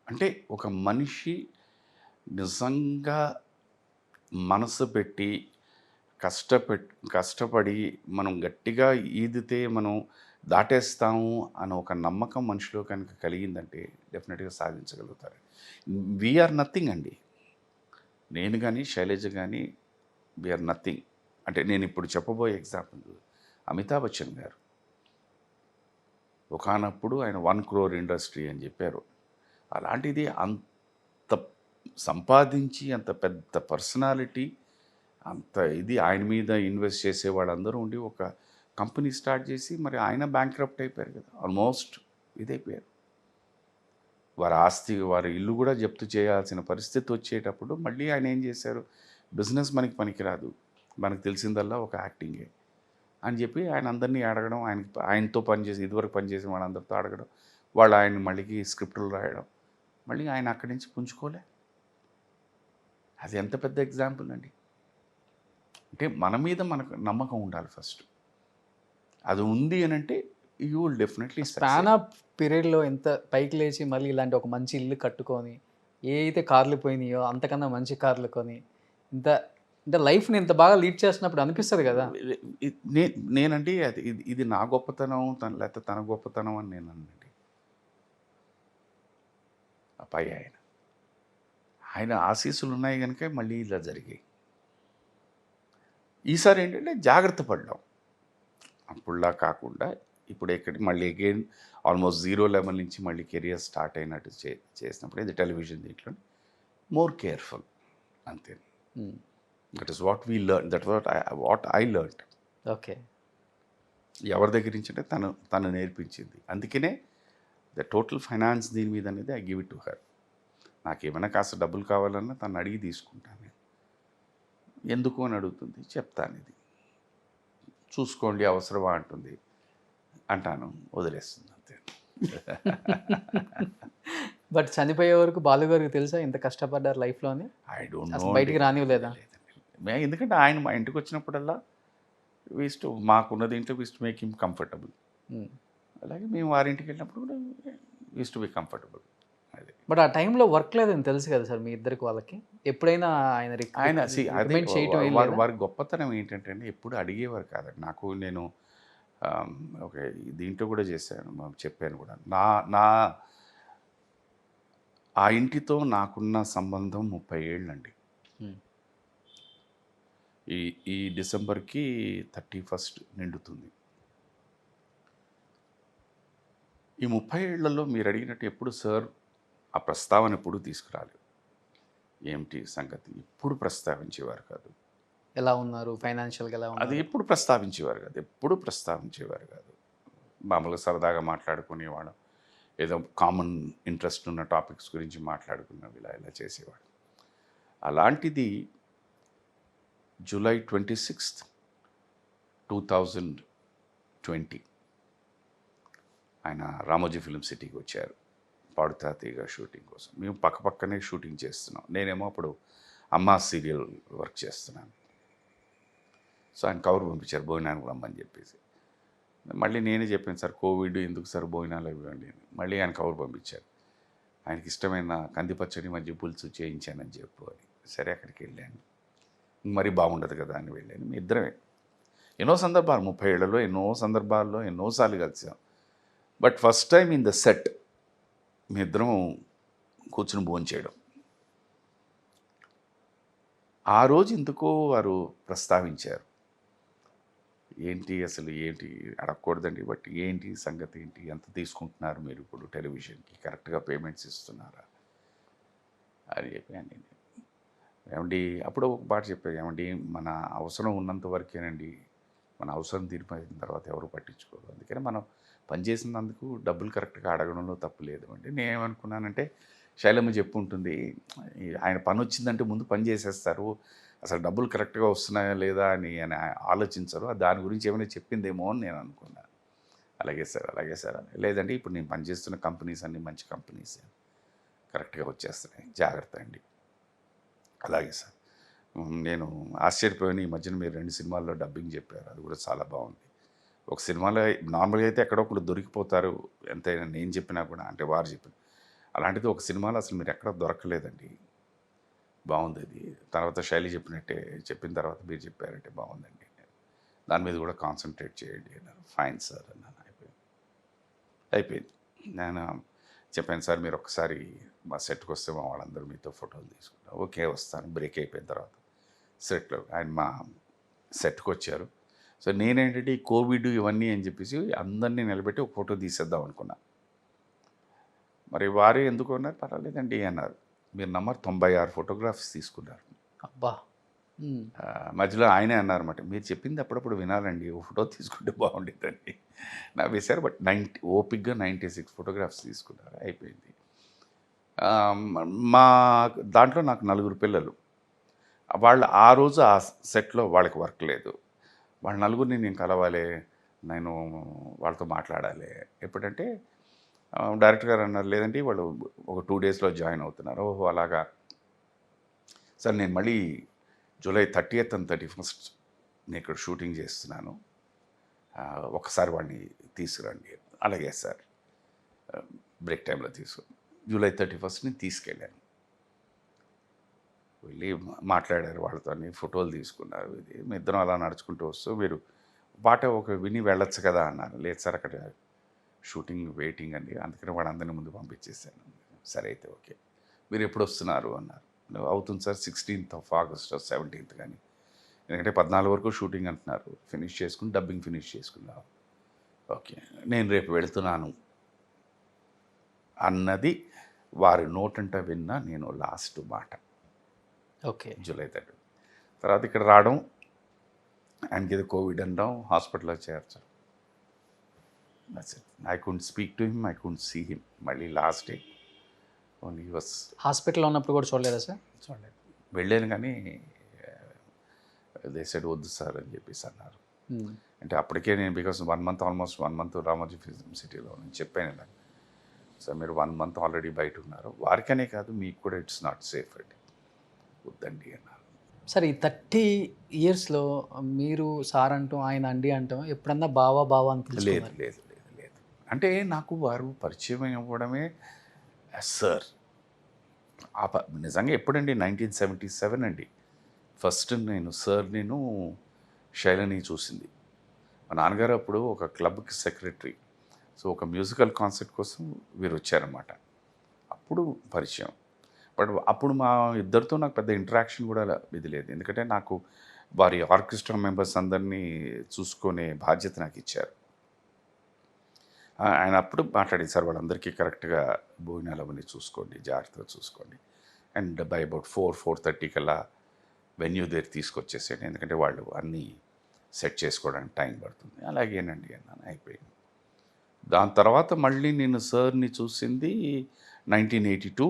Speaker 3: అంటే ఒక మనిషి నిజంగా మనసు పెట్టి కష్టపడి మనం గట్టిగా ఈదితే మనం దాటేస్తాము అని ఒక నమ్మకం మనిషిలో కనుక కలిగిందంటే డెఫినెట్గా సాధించగలుగుతారు. వీఆర్ నథింగ్ అండి. నేను కానీ శైలజ కానీ వీఆర్ నథింగ్. అంటే నేను ఇప్పుడు చెప్పబోయే ఎగ్జాంపుల్ అమితాబ్ బచ్చన్ గారు. ఒకనప్పుడు ఆయన 1 crore ఇండస్ట్రీ అని చెప్పారు. అలాంటిది అంత సంపాదించి అంత పెద్ద పర్సనాలిటీ, అంత ఇది ఆయన మీద ఇన్వెస్ట్ చేసే వాళ్ళందరూ ఉండి ఒక కంపెనీ స్టార్ట్ చేసి మరి ఆయన బ్యాంక్రప్ట్ అయిపోయారు కదా, ఆల్మోస్ట్ ఇదైపోయారు. వారి ఆస్తి, వారి ఇల్లు కూడా జప్తు చేయాల్సిన పరిస్థితి వచ్చేటప్పుడు మళ్ళీ ఆయన ఏం చేశారు, బిజినెస్ మనకి పనికిరాదు, మనకు తెలిసిందల్లా ఒక యాక్టింగే అని చెప్పి ఆయన అందరినీ అడగడం, ఆయనతో పనిచేసి ఇదివరకు పనిచేసిన వాళ్ళందరితో అడగడం, వాళ్ళు ఆయన మళ్ళీ స్క్రిప్టులు రాయడం, మళ్ళీ ఆయన అక్కడి నుంచి పుంజుకోలే. అది ఎంత పెద్ద ఎగ్జాంపుల్ అండి. అంటే మన మీద మనకు నమ్మకం ఉండాలి ఫస్ట్. అది ఉంది అని అంటే you will definitely
Speaker 2: span of పీరియడ్లో ఎంత పైకి లేచి మళ్ళీ ఇలాంటి ఒక మంచి ఇల్లు కట్టుకొని ఏ అయితే కార్లు పోయినాయో అంతకన్నా మంచి కార్లు కొని ఇంత అంటే లైఫ్ని ఇంత బాగా లీడ్ చేస్తున్నప్పుడు అనిపిస్తుంది కదా.
Speaker 3: నేనండి అది ఇది నా గొప్పతనం లేకపోతే తన గొప్పతనం అని నేను అనండి. ఆ పై ఆయన ఆశీస్సులు ఉన్నాయి కనుక మళ్ళీ ఇలా జరిగాయి. ఈసారి ఏంటంటే జాగ్రత్త పడ్డాం. అప్పుడులా కాకుండా ఇప్పుడు ఎక్కడికి మళ్ళీ అగైన్ ఆల్మోస్ట్ 0 లెవెల్ నుంచి మళ్ళీ కెరియర్ స్టార్ట్ అయినట్టు చేసినప్పుడు ఇది టెలివిజన్ దీంట్లో మోర్ కేర్ఫుల్ అంతే. That is what we learn, that what I learn.
Speaker 2: Okay.
Speaker 3: ఎవరి దగ్గర నుంచి అంటే తను నేర్పించింది. అందుకనే ద టోటల్ ఫైనాన్స్ దీని మీద అనేది I give it to her. నాకేమైనా కాస్త డబ్బులు కావాలన్నా తను అడిగి తీసుకుంటాను. ఎందుకు అని అడుగుతుంది, చెప్తాను ఇది చూసుకోండి అవసరమా అంటుంది, అంటాను, వదిలేస్తుంది అంతే.
Speaker 2: బట్ చనిపోయే వరకు బాలుగారికి తెలుసా ఇంత కష్టపడ్డారు లైఫ్లోని?
Speaker 3: ఐ డోంట్
Speaker 2: అసలు
Speaker 3: నో.
Speaker 2: బయటికి రానివ్వలేదా?
Speaker 3: ఎందుకంటే ఆయన మా ఇంటికి వచ్చినప్పుడల్లా వీస్ట్ మాకున్న దీంట్లో వీస్ట్ మేక్ హిమ్ కంఫర్టబుల్. అలాగే మేము వారింటికి వెళ్ళినప్పుడు కూడా వీస్ట్ బి కంఫర్టబుల్. అది
Speaker 2: బట్ ఆ టైంలో వర్క్ లేదని తెలుసు కదా సార్ మీ ఇద్దరికి వాళ్ళకి? ఎప్పుడైనా ఆయన
Speaker 3: ఆయన
Speaker 2: రికమెండ్ చేయటం ఏం లేదా?
Speaker 3: వారి గొప్పతనం ఏంటంటే అండి, ఎప్పుడు అడిగేవారు కాదండి. నాకు నేను ఓకే దీంట్లో కూడా చేశాను, చెప్పాను కూడా. నా నా ఆ ఇంటితో నాకున్న సంబంధం 30 ఏళ్ళండి. ఈ డిసెంబర్కి 31 నిండుతుంది. ఈ 30 ఏళ్లలో మీరు అడిగినట్టు ఎప్పుడు సార్ ఆ ప్రస్తావన ఎప్పుడు తీసుకురాలేదు. ఏమిటి సంగతి ఎప్పుడు ప్రస్తావించేవారు కాదు.
Speaker 2: ఎలా ఉన్నారు ఫైనాన్షియల్గా, ఎలా
Speaker 3: అది
Speaker 2: ఉన్నారు?
Speaker 3: ఎప్పుడు ప్రస్తావించేవారు కాదు, ఎప్పుడు ప్రస్తావించేవారు కాదు. మామూలుగా సరదాగా మాట్లాడుకునేవాడు, ఏదో కామన్ ఇంట్రెస్ట్ ఉన్న టాపిక్స్ గురించి మాట్లాడుకున్నవి, ఇలా చేసేవాడు. అలాంటిది జూలై 26, 2020 ఆయన రామోజీ ఫిల్మ్ సిటీకి వచ్చారు పాడుతా తీగ షూటింగ్ కోసం. మేము పక్కనే షూటింగ్ చేస్తున్నాం. నేనేమో అప్పుడు అమ్మా సీరియల్ వర్క్ చేస్తున్నాను. సో ఆయన కవర్ పంపించారు భోజనానికి రమ్మని చెప్పేసి. మళ్ళీ నేనే చెప్పాను, సార్ కోవిడ్ ఎందుకు సార్ భోజనాలు ఇవ్వండి అని. మళ్ళీ ఆయన కవర్ పంపించారు, ఆయనకి ఇష్టమైన కందిపచ్చడి మధ్య పులుసు చేయించానని చెప్పు అని. సరే అక్కడికి వెళ్ళాను. మరీ బాగుండదు కదా అని వెళ్ళాను. మీ ఇద్దరమే ఎన్నో సందర్భాలు 30 ఏళ్లలో ఎన్నో సందర్భాల్లో ఎన్నోసార్లు కలిసాం. But first time in the set మీ ఇద్దరం కూర్చుని భోంచేయడం. ఆ రోజు ఎందుకో వారు ప్రస్తావించారు, ఏంటి అసలు ఏంటి అడగకూడదండి, బట్ ఏంటి సంగతి ఏంటి, ఎంత తీసుకుంటున్నారు మీరు ఇప్పుడు టెలివిజన్కి, కరెక్ట్గా పేమెంట్స్ ఇస్తున్నారా అని చెప్పాను నేను. ఏమండి అప్పుడు ఒక మాట చెప్పారు, ఏమండి మన అవసరం ఉన్నంత వరకేనండి, మన అవసరం తీరిపోయిన తర్వాత ఎవరు పట్టించుకోరు. అందుకని మనం పనిచేసినందుకు డబ్బులు కరెక్ట్గా అడగడంలో తప్పు లేదు అండి. నేనేమనుకున్నానంటే శైలమ్మ చెప్పు ఉంటుంది, ఆయన పని వచ్చిందంటే ముందు పని చేసేస్తారు, అసలు డబ్బులు కరెక్ట్గా వస్తున్నాయా లేదా అని ఆలోచించరు, దాని గురించి ఏమైనా చెప్పిందేమో అని నేను అనుకున్నాను. అలాగే సార్ లేదండి ఇప్పుడు నేను పనిచేస్తున్న కంపెనీస్ అన్నీ మంచి కంపెనీస్, కరెక్ట్గా వచ్చేస్తున్నాయి, జాగ్రత్త అండి. అలాగే సార్. నేను ఆశ్చర్యపోయాను, ఈ మధ్యన మీరు 2 సినిమాల్లో డబ్బింగ్ చెప్పారు, అది కూడా చాలా బాగుంది. ఒక సినిమాలో నార్మల్గా అయితే ఎక్కడో ఒకరు దొరికిపోతారు ఎంతైనా, నేను చెప్పినా కూడా, అంటే వారు చెప్పిన, అలాంటిది ఒక సినిమాలో అసలు మీరు ఎక్కడ దొరకలేదండి, బాగుంది అది. తర్వాత శైలి చెప్పిన తర్వాత మీరు చెప్పారంటే బాగుందండి, దాని మీద కూడా కాన్సన్ట్రేట్ చేయండి అన్నారు. ఫైన్ సార్ అన్నాను. అయిపోయింది. నేను చెప్పాను, సార్ మీరు ఒకసారి మా సెట్కి వస్తే మా వాళ్ళందరూ మీతో ఫోటోలు తీసుకుంటారు. ఓకే వస్తాను. బ్రేక్ అయిపోయిన తర్వాత సెట్లో ఆయన మా సెట్కి వచ్చారు. సో నేనేంటంటే ఈ కోవిడ్ ఇవన్నీ అని చెప్పేసి అందరినీ నిలబెట్టి ఒక ఫోటో తీసేద్దాం అనుకున్నా. మరి వారే ఎందుకు అన్నారు, పర్వాలేదండి అన్నారు. మీరు నమ్మరు 96 ఫోటోగ్రాఫ్స్ తీసుకున్నారు.
Speaker 2: అబ్బా.
Speaker 3: మధ్యలో ఆయనే అన్నారన్నమాట, మీరు చెప్పింది అప్పుడప్పుడు వినాలండి, ఓ ఫోటో తీసుకుంటే బాగుండేదండి నా వేశారు. బట్ ఓపిక్గా 96 ఫోటోగ్రాఫ్స్ తీసుకున్నారు. అయిపోయింది. మా దాంట్లో నాకు 4 పిల్లలు. వాళ్ళు ఆ రోజు ఆ సెట్లో వాళ్ళకి వర్క్ లేదు. వాళ్ళ 4 నేను కలవాలి, నేను వాళ్ళతో మాట్లాడాలి. ఎప్పుడంటే డైరెక్టర్ గారు అన్నారు, లేదండి వాళ్ళు ఒక 2 డేస్లో జాయిన్ అవుతున్నారు. ఓహో అలాగా సార్, నేను మళ్ళీ జూలై 30th and 31st నేను ఇక్కడ షూటింగ్ చేస్తున్నాను, ఒకసారి వాడిని తీసుకురండి. అలాగే సార్, బ్రేక్ టైంలో జూలై 31st తీసుకెళ్ళాను. వెళ్ళి మాట్లాడారు వాళ్ళతోని, ఫోటోలు తీసుకున్నారు. ఇది మీ ఇద్దరం అలా నడుచుకుంటూ వస్తూ మీరు పాట ఒక విని వెళ్ళొచ్చు కదా అన్నారు. లేదు సార్ అక్కడ షూటింగ్ వెయిటింగ్ అండి, అందుకని వాళ్ళందరినీ ముందు పంపించేసాను. సరే అయితే ఓకే, మీరు ఎప్పుడు వస్తున్నారు అన్నారు. అవుతుంది sir 16th of August 17th కానీ, ఎందుకంటే 14 వరకు షూటింగ్ అంటున్నారు, ఫినిష్ చేసుకుని డబ్బింగ్ ఫినిష్ చేసుకుందాం. ఓకే, నేను రేపు వెళుతున్నాను అన్నది వారి నోటంట విన్న నేను లాస్ట్ మాట.
Speaker 2: ఓకే.
Speaker 3: జూలై 3. తర్వాత ఇక్కడ రావడం, ఆయనకి ఏదో కోవిడ్ అనడం, హాస్పిటల్లో చేర్చడం. I could speak to him, I could see him. మళ్ళీ లాస్ట్ డే ఓన్లీ వాస్
Speaker 2: హాస్పిటల్లో ఉన్నప్పుడు కూడా చూడలేదా సార్?
Speaker 3: చూడలేదు. వెళ్ళాను కానీ దే సెడ్ వద్దు సార్ అని చెప్పేసి అన్నారు. అంటే అప్పటికే నేను because almost 1 month Ramoji film సిటీలో నేను చెప్పాను ఇలా, సార్ మీరు 1 month ఆల్రెడీ బయట ఉన్నారు, వారికనే కాదు మీకు కూడా ఇట్స్ నాట్ సేఫ్ అండి, వద్దండి అన్నారు.
Speaker 2: సార్ ఈ 30 yearsలో మీరు సార్ అంటూ ఆయన అండి అంటాం ఎప్పుడన్నా బావా బావా అని
Speaker 3: లేదు
Speaker 2: పిలుచుకున్నారు?
Speaker 3: లేదు లేదు లేదు అంటే నాకు వారు పరిచయం అవ్వడమే సార్. నిజంగా ఎప్పుడండి 1977 అండి ఫస్ట్ నేను సార్ నేను శైలని చూసింది. మా నాన్నగారు అప్పుడు ఒక క్లబ్కి సెక్రటరీ, సో ఒక మ్యూజికల్ కాన్సర్ట్ కోసం వీరు వచ్చారన్నమాట. అప్పుడు పరిచయం. బట్ అప్పుడు మా ఇద్దరితో నాకు పెద్ద ఇంటరాక్షన్ కూడా ఇది లేదు, ఎందుకంటే నాకు వారి ఆర్కెస్ట్రా మెంబర్స్ అందరినీ చూసుకునే బాధ్యత నాకు ఇచ్చారు. ఆయన అప్పుడు మాట్లాడేది, సార్ వాళ్ళందరికీ కరెక్ట్గా భోజనాలు అవన్నీ చూసుకోండి, జాగ్రత్తగా చూసుకోండి, అండ్ బై అబౌట్ 4-4:30 కల్లా వెన్యూ దగ్గర తీసుకొచ్చేసేయండి, ఎందుకంటే వాళ్ళు అన్నీ సెట్ చేసుకోవడానికి టైం పడుతుంది. అలాగేనండి అన్నాను, అయిపోయింది. దాని తర్వాత మళ్ళీ నేను సార్ని చూసింది 1982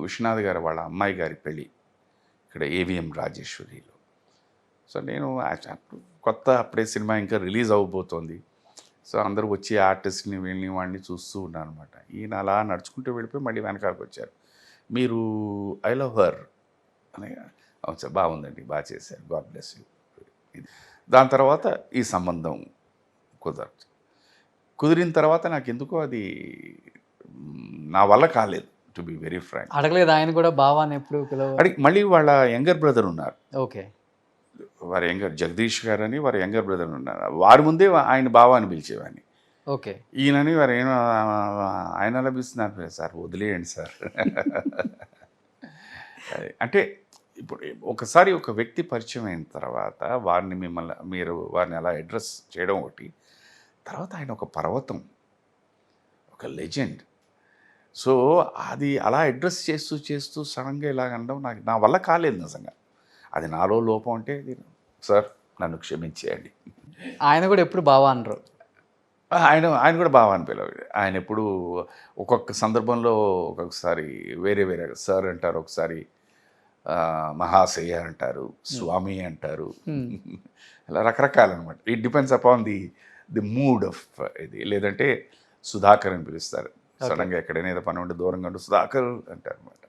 Speaker 3: విశ్వనాథ్ గారు వాళ్ళ అమ్మాయి గారి పెళ్ళి ఇక్కడ ఏవిఎం రాజేశ్వరిలో. సో నేను కొత్త అప్పుడే సినిమా ఇంకా రిలీజ్ అవ్వబోతోంది. సో అందరూ వచ్చి ఆర్టిస్ట్ని వీళ్ళని వాడిని చూస్తూ ఉన్నాను అనమాట. ఈయన అలా నడుచుకుంటూ వెళ్ళిపోయి మళ్ళీ వెనకాలకు వచ్చారు. మీరు ఐ లవ్ హర్ అని. అవును సార్, బాగుందండి, బాగా చేశారు, గాడ్ బ్లెస్ యూ. దాని తర్వాత ఈ సంబంధం కుదిరిన తర్వాత నాకు ఎందుకో అది నా వల్ల కాలేదు, టు బి వెరీ ఫ్రాంక్.
Speaker 2: అడగలేదు ఆయన కూడా బావా అని ఎప్పుడు పిలవ?
Speaker 3: అడిగి మళ్ళీ వాళ్ళ యంగర్ బ్రదర్ ఉన్నారు,
Speaker 2: ఓకే.
Speaker 3: వారి జగదీష్ గారు అని వారి యంగర్ బ్రదర్ ఉన్నారు, వారి ముందే ఆయన బావా అని పిలిచేవాడిని.
Speaker 2: ఓకే.
Speaker 3: ఈయనని వారు ఏమో ఆయన లభిస్తున్నారు, సార్ వదిలేయండి సార్. అంటే ఇప్పుడు ఒకసారి ఒక వ్యక్తి పరిచయం అయిన తర్వాత వారిని మీరు వారిని అలా అడ్రస్ చేయడం ఒకటి, తర్వాత ఆయన ఒక పర్వతం, ఒక లెజెండ్. సో అది అలా అడ్రస్ చేస్తూ చేస్తూ సడన్గా ఇలాగ అనడం నా వల్ల కాలేదు నిజంగా. అది నాలో లోపం అంటే, సార్ నన్ను క్షమించేయండి.
Speaker 2: ఆయన కూడా ఎప్పుడు బావా అనరు?
Speaker 3: ఆయన కూడా బాగా అనిపించలేదు. ఆయన ఎప్పుడు ఒక్కొక్క సందర్భంలో ఒక్కొక్కసారి వేరే సార్ అంటారు, ఒకసారి మహాశయ అంటారు, స్వామి అంటారు, అలా రకరకాలన్నమాట. It depends upon the mood of ఇది. లేదంటే సుధాకర్ అని పిలుస్తారు, సడన్గా ఎక్కడైనా ఏదో పని ఉంటే దూరంగా ఉంటే సుధాకర్ అంటారు అనమాట.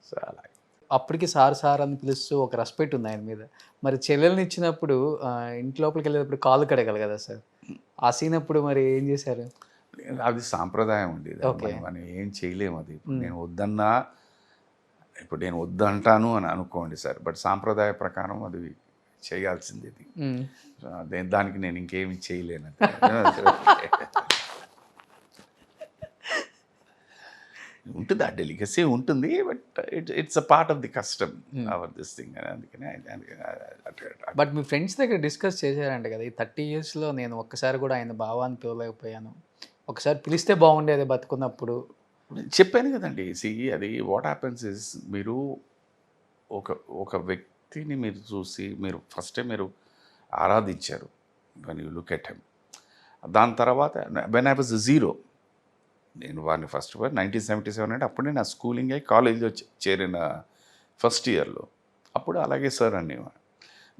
Speaker 3: సో అలా
Speaker 2: అప్పటికి సార్ సార్ అని పిలుస్తూ ఒక రెస్పెక్ట్ ఉంది ఆయన మీద. మరి చెల్లెల్ని ఇచ్చినప్పుడు ఇంటి లోపలికి వెళ్ళేటప్పుడు కాళ్ళు కడగాలి కదా సార్, ఆ సీన్ అప్పుడు మరి ఏం చేశారు?
Speaker 3: అది సాంప్రదాయం అండి,
Speaker 2: ఓకే.
Speaker 3: మనం ఏం చేయలేము. అది ఇప్పుడు నేను వద్దంటాను అని అనుకోండి సార్, బట్ సాంప్రదాయ ప్రకారం అది చేయాల్సింది. దానికి నేను ఇంకేమి చేయలేను. ఉంటుంది, ఆ డెలికసీ ఉంటుంది, but it's a part of the custom our this thing. అందుకనే
Speaker 2: బట్ మీ ఫ్రెండ్స్ దగ్గర డిస్కస్ చేశారంట కదా, ఈ 30 yearsలో నేను ఒక్కసారి కూడా ఆయన బావాన్ని పిలవలేకపోయాను, ఒకసారి పిలిస్తే బాగుండేది బతుకున్నప్పుడు.
Speaker 3: చెప్పాను కదండి. అది వాట్ హ్యాపెన్స్ ఇస్, మీరు ఒక వ్యక్తిని మీరు చూసి మీరు ఫస్టే మీరు ఆరాధించారు, when you look at him. దాని తర్వాత వెన్ ఐ వాజ్ 0, నేను వాడిని ఫస్ట్ 1977 అంటే అప్పుడే నా స్కూలింగ్ అయ్యి కాలేజీలో చేరిన ఫస్ట్ ఇయర్లో, అప్పుడు అలాగే సార్ అనేవాడు.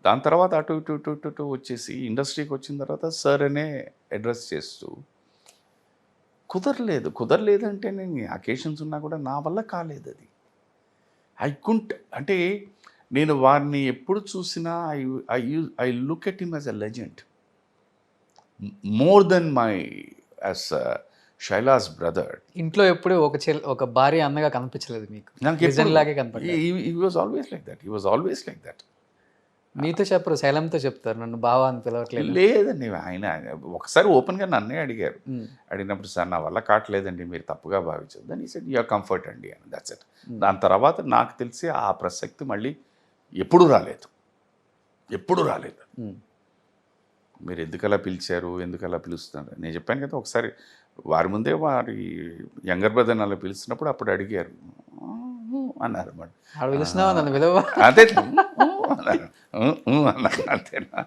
Speaker 3: దాని తర్వాత అటు ఇటు ఇటు ఇటు ఇటు వచ్చేసి ఇండస్ట్రీకి వచ్చిన తర్వాత సార్ అనే అడ్రస్ చేస్తూ కుదరలేదంటే నేను అకేషన్స్ ఉన్నా కూడా నా వల్ల కాలేదు అది. అంటే నేను వారిని ఎప్పుడు చూసినా I look at him as a legend more than my as Shaila's brother.
Speaker 2: ఇంట్లో ఎప్పుడు ఒక భార్య అన్నగా కనిపించలేదు మీకు.
Speaker 3: నాకు
Speaker 2: విజన్ లాగే కనపడ్డారు.
Speaker 3: He was always like that. He was always like that.
Speaker 2: మీతో చెప్పరు, శైలంతో చెప్తారు, నన్ను బావా అని పిలవట్లేదు.
Speaker 3: లేదండి, ఆయన ఒకసారి ఓపెన్గా నన్నే అడిగారు.
Speaker 2: ఉమ్,
Speaker 3: అడిగినప్పుడు సార్ నా వల్ల కావట్లేదండి, మీరు తప్పుగా భావించదు అని సెడ్ యువర్ కంఫర్ట్ అండి అని. That's it. దాని తర్వాత నాకు తెలిసి ఆ ప్రసక్తి మళ్ళీ ఎప్పుడూ రాలేదు.
Speaker 2: ఉమ్,
Speaker 3: మీరు ఎందుకలా పిలిచారు, ఎందుకలా పిలుస్తున్నారు, నేను చెప్పాను కదా ఒకసారి వారి ముందే వారి యంగర్ బ్రదర్ అలా పిలిచినప్పుడు అప్పుడు అడిగారు అన్నారు అన్నమాట.
Speaker 2: ఆడ పిలుస్తున్నావా నన్ను పిలవా?
Speaker 3: అదే అన్నారు. అన్నారు అంతేనా.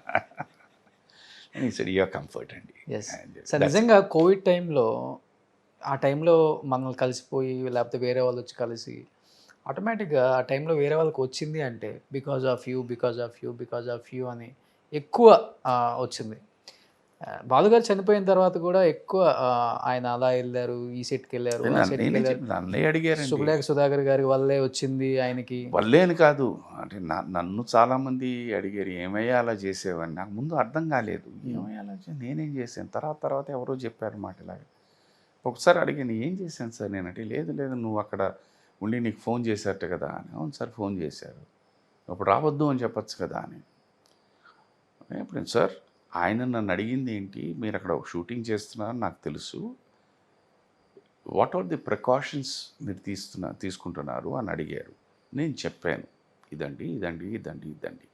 Speaker 3: యువర్ కంఫర్ట్ అండి.
Speaker 2: ఎస్ సార్, నిజంగా కోవిడ్ టైంలో, ఆ టైంలో మనల్ని కలిసిపోయి లేకపోతే వేరే వాళ్ళు వచ్చి కలిసి ఆటోమేటిక్గా ఆ టైంలో వేరే వాళ్ళకి వచ్చింది అంటే బికాజ్ ఆఫ్ యూ అని ఎక్కువ వచ్చింది. బాలుగారు చనిపోయిన తర్వాత కూడా ఎక్కువ ఆయన అలా వెళ్ళారు, ఈ సెట్కి వెళ్ళారు, ఆ సెట్కి వెళ్ళారు.
Speaker 3: నన్నే అడిగారు.
Speaker 2: శుభలేఖ సుధాకర్ గారి వల్లే వచ్చింది ఆయనకి.
Speaker 3: వల్లే అని కాదు, అంటే నన్ను చాలామంది అడిగారు ఏమయ్యా అలా చేసేవని. నాకు ముందు అర్థం కాలేదు, ఏమయ్యా అలా నేనేం చేశాను. తర్వాత ఎవరో చెప్పారు మాట ఇలాగా. ఒకసారి అడిగాను ఏం చేశాను సార్ నేనంటే, లేదు నువ్వు అక్కడ ఉండి నీకు ఫోన్ చేశారట కదా అని. అవును సార్ ఫోన్ చేశారు, అప్పుడు రావద్దు అని చెప్పచ్చు కదా అని. ఇప్పుడు సార్ ఆయన నన్ను అడిగింది ఏంటి, మీరు అక్కడ షూటింగ్ చేస్తున్నారని నాకు తెలుసు, వాట్ ఆర్ ది ప్రికాషన్స్ మీరు తీసుకుంటున్నారు అని అడిగారు. నేను చెప్పాను ఇదండి.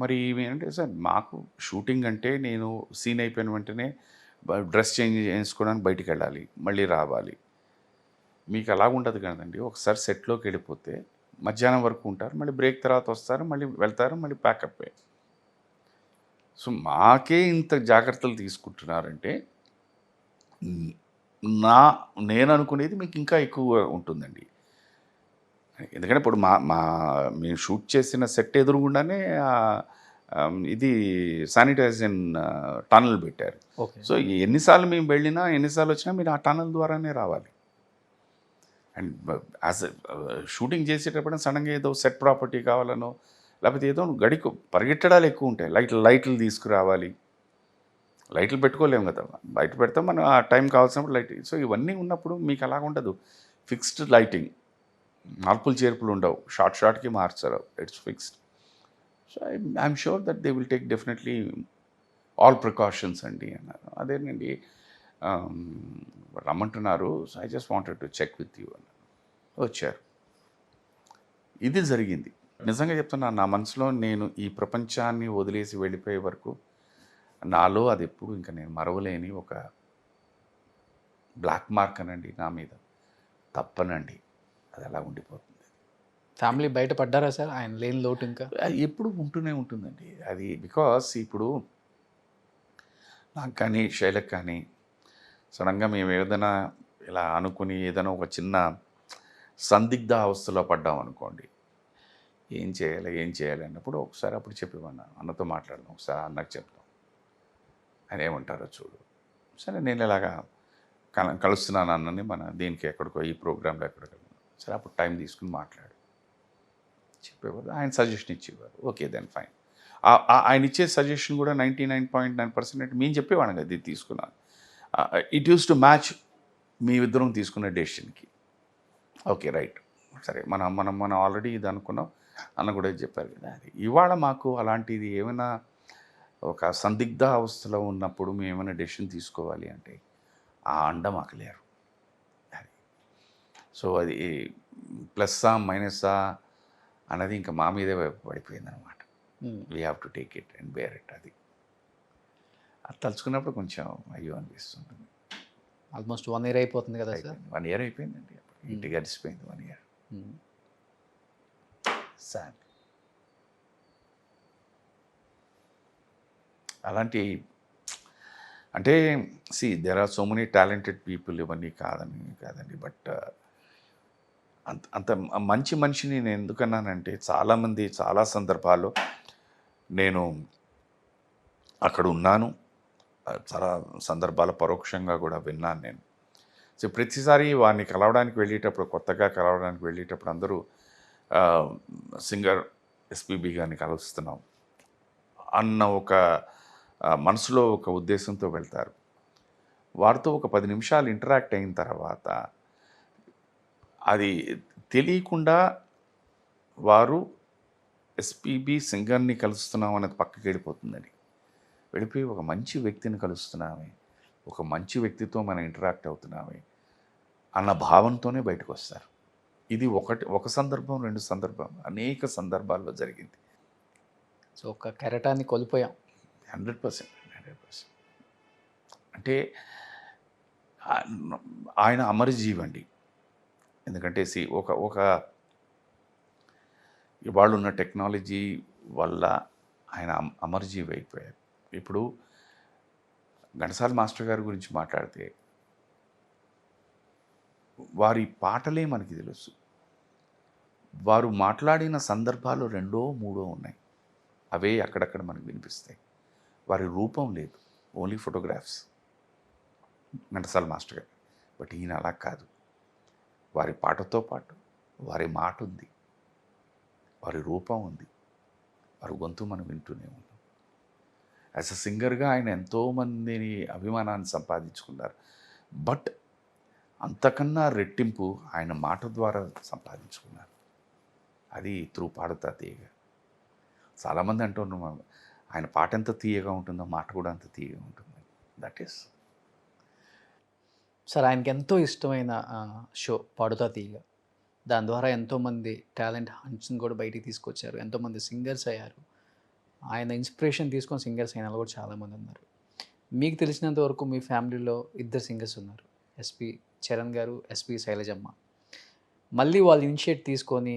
Speaker 3: మరి ఏంటంటే సార్ మాకు షూటింగ్ అంటే నేను సీన్ అయిపోయిన వెంటనే డ్రెస్ చేంజ్ చేసుకోవడానికి బయటికి వెళ్ళాలి, మళ్ళీ రావాలి. మీకు అలా ఉండదు కదండి. ఒకసారి సెట్లోకి వెళ్ళిపోతే మధ్యాహ్నం వరకు ఉంటారు, మళ్ళీ బ్రేక్ తర్వాత వస్తారు, మళ్ళీ వెళ్తారు, మళ్ళీ ప్యాకప్. సో మాకే ఇంత జాగ్రత్తలు తీసుకుంటున్నారంటే నేను అనుకునేది మీకు ఇంకా ఎక్కువ ఉంటుందండి. ఎందుకంటే ఇప్పుడు మేము షూట్ చేసిన సెట్ ఎదురుగుండానే ఇది శానిటైజేషన్ టనల్ పెట్టారు. సో ఎన్నిసార్లు మేము వెళ్ళినా ఎన్నిసార్లు వచ్చినా మీరు ఆ టనల్ ద్వారానే రావాలి. అండ్ యాజ్ షూటింగ్ చేసేటప్పుడు సడన్గా ఏదో సెట్ ప్రాపర్టీ కావాలనో లేకపోతే ఏదో గడికి పరిగెట్టడాలు ఎక్కువ ఉంటాయి. లైట్లు తీసుకురావాలి, లైట్లు పెట్టుకోలేము కదా, బయట పెడతాం మనం ఆ టైం కావాల్సినప్పుడు లైట్. సో ఇవన్నీ ఉన్నప్పుడు మీకు అలాగ ఉండదు, ఫిక్స్డ్ లైటింగ్, మార్పులు చేర్పులు ఉండవు, షార్ట్కి మార్చరు, it's fixed. So I'm sure that they will take definitely all precautions అండి అన్నారు. అదేనండి రమ్మంటున్నారు, so I just wanted to check with you అన్నారు. వచ్చారు, ఇది జరిగింది. నిజంగా చెప్తున్నా, నా మనసులో నేను ఈ ప్రపంచాన్ని వదిలేసి వెళ్ళిపోయే వరకు నాలో అది ఎప్పుడు ఇంకా నేను మరవలేని ఒక బ్లాక్ మార్క్ అనండి నా మీద, తప్పనండి, అది అలా ఉండిపోతుంది.
Speaker 2: ఫ్యామిలీ బయట పడ్డారా సార్ ఆయన లేని లోటు? ఇంకా
Speaker 3: అది ఎప్పుడు ఉంటూనే ఉంటుందండి అది. బికాస్ ఇప్పుడు నాకు కానీ శైలకు కానీ సడన్గా మేము ఏదైనా ఇలా అనుకుని ఏదైనా ఒక చిన్న సందిగ్ధ అవస్థలో పడ్డాం అనుకోండి, ఏం చేయాలి అన్నప్పుడు ఒకసారి అప్పుడు చెప్పేమన్నాను, అన్నతో మాట్లాడదాం, ఒకసారి అన్నకు చెప్తాం, ఆయన ఏమంటారో చూడు. సరే నేను ఇలాగా కలుస్తున్నాను అన్నని మన దీనికి ఎక్కడికో ఈ ప్రోగ్రాంలో ఎక్కడికో. సరే అప్పుడు టైం తీసుకుని మాట్లాడు చెప్పేవారు, ఆయన సజెషన్ ఇచ్చేవారు. Okay then fine. ఆయన ఇచ్చే సజెషన్ కూడా 99.9% అంటే మేము చెప్పేవాళ్ళం కదా ఇది తీసుకున్నాను. ఇట్ యూస్ టు మ్యాచ్ మీ ఇద్దరం తీసుకున్న డెసిషన్కి. ఓకే రైట్, సరే మనం ఆల్రెడీ ఇది అనుకున్నాం, అన్న కూడా చెప్పారు కదా. అది ఇవాళ మాకు అలాంటిది ఏమైనా ఒక సందిగ్ధ అవస్థలో ఉన్నప్పుడు మేము ఏమైనా డెసిషన్ తీసుకోవాలి అంటే ఆ అండ మాకు లేరు. అది సో అది ప్లస్సా మైనస్సా అన్నది ఇంకా మా మీదే పడిపోయింది అనమాట. We have to take it and bear it. అది తలుచుకున్నప్పుడు కొంచెం అయ్యో అనిపిస్తుంటుంది.
Speaker 2: ఆల్మోస్ట్ 1 year అయిపోతుంది కదా సార్?
Speaker 3: 1 year అయిపోయిందండి, ఇంటికి గడిచిపోయింది 1 year. సార్ అలాంటి అంటే there are so many talented people, ఇవన్నీ కాదండి. బట్ అంత మంచి మనిషిని నేను ఎందుకన్నానంటే చాలామంది చాలా సందర్భాల్లో నేను అక్కడ ఉన్నాను, చాలా సందర్భాలు పరోక్షంగా కూడా విన్నాను నేను. సో ప్రతిసారి వారిని కలవడానికి వెళ్ళేటప్పుడు, కొత్తగా కలవడానికి వెళ్ళేటప్పుడు అందరూ సింగర్ ఎస్పీబీ గారిని కలుస్తున్నాం అన్న ఒక మనసులో ఒక ఉద్దేశంతో వెళ్తారు. వారితో ఒక 10 నిమిషాలు ఇంటరాక్ట్ అయిన తర్వాత అది తెలియకుండా వారు ఎస్పీబీ సింగర్ని కలుస్తున్నాం అనేది పక్కకి వెళ్ళిపోతుందని, వెళ్ళిపోయి ఒక మంచి వ్యక్తిని కలుస్తున్నామే, ఒక మంచి వ్యక్తితో మనం ఇంటరాక్ట్ అవుతున్నామే అన్న భావంతోనే బయటకు వస్తారు. ఇది ఒక సందర్భం, 2 సందర్భం, అనేక సందర్భాల్లో జరిగింది.
Speaker 2: సో ఒక కెరటాన్ని కోల్పోయాం.
Speaker 3: 100%. అంటే ఆయన అమరజీవి. ఎందుకంటే ఒక ఇవాళ ఉన్న టెక్నాలజీ వల్ల ఆయన అమరజీవి అయిపోయారు. ఇప్పుడు ఘంటసాల మాస్టర్ గారి గురించి మాట్లాడితే వారి పాటలే మనకి తెలుసు. వారు మాట్లాడిన సందర్భాలు 2, 3 ఉన్నాయి. అవే అక్కడక్కడ మనకు వినిపిస్తాయి. వారి రూపం లేదు, ఓన్లీ ఫోటోగ్రాఫ్స్ ఘంటసాల మాస్టర్ గారు. బట్ ఈయన అలా కాదు. వారి పాటతో పాటు వారి మాట ఉంది, వారి రూపం ఉంది, వారి గొంతు మనం వింటూనే ఉన్నాం. యాజ్ అ సింగర్గా ఆయన ఎంతోమందిని అభిమానాన్ని సంపాదించుకున్నారు. బట్ అంతకన్నా రెట్టింపు ఆయన మాట ద్వారా సంపాదించుకున్నారు. అది త్రూ పాడుతా తీయగా. చాలామంది అంటున్నారు ఆయన పాట ఎంత తీయగా ఉంటుందో మాట కూడా అంత తీయగా ఉంటుంది. దట్ ఈస్
Speaker 2: సార్ ఆయనకి ఎంతో ఇష్టమైన షో పాడుతా తీయగా. దాని ద్వారా ఎంతోమంది టాలెంట్ హంట్స్ని కూడా బయటికి తీసుకొచ్చారు. ఎంతోమంది సింగర్స్ అయ్యారు. ఆయన ఇన్స్పిరేషన్ తీసుకొని సింగర్స్ అయిన వాళ్ళు కూడా చాలామంది ఉన్నారు. మీకు తెలిసినంత వరకు మీ ఫ్యామిలీలో 2 సింగర్స్ ఉన్నారు, ఎస్పి చరణ్ గారు, ఎస్పి శైలజమ్మ. మళ్ళీ వాళ్ళు ఇనిషియేట్ తీసుకొని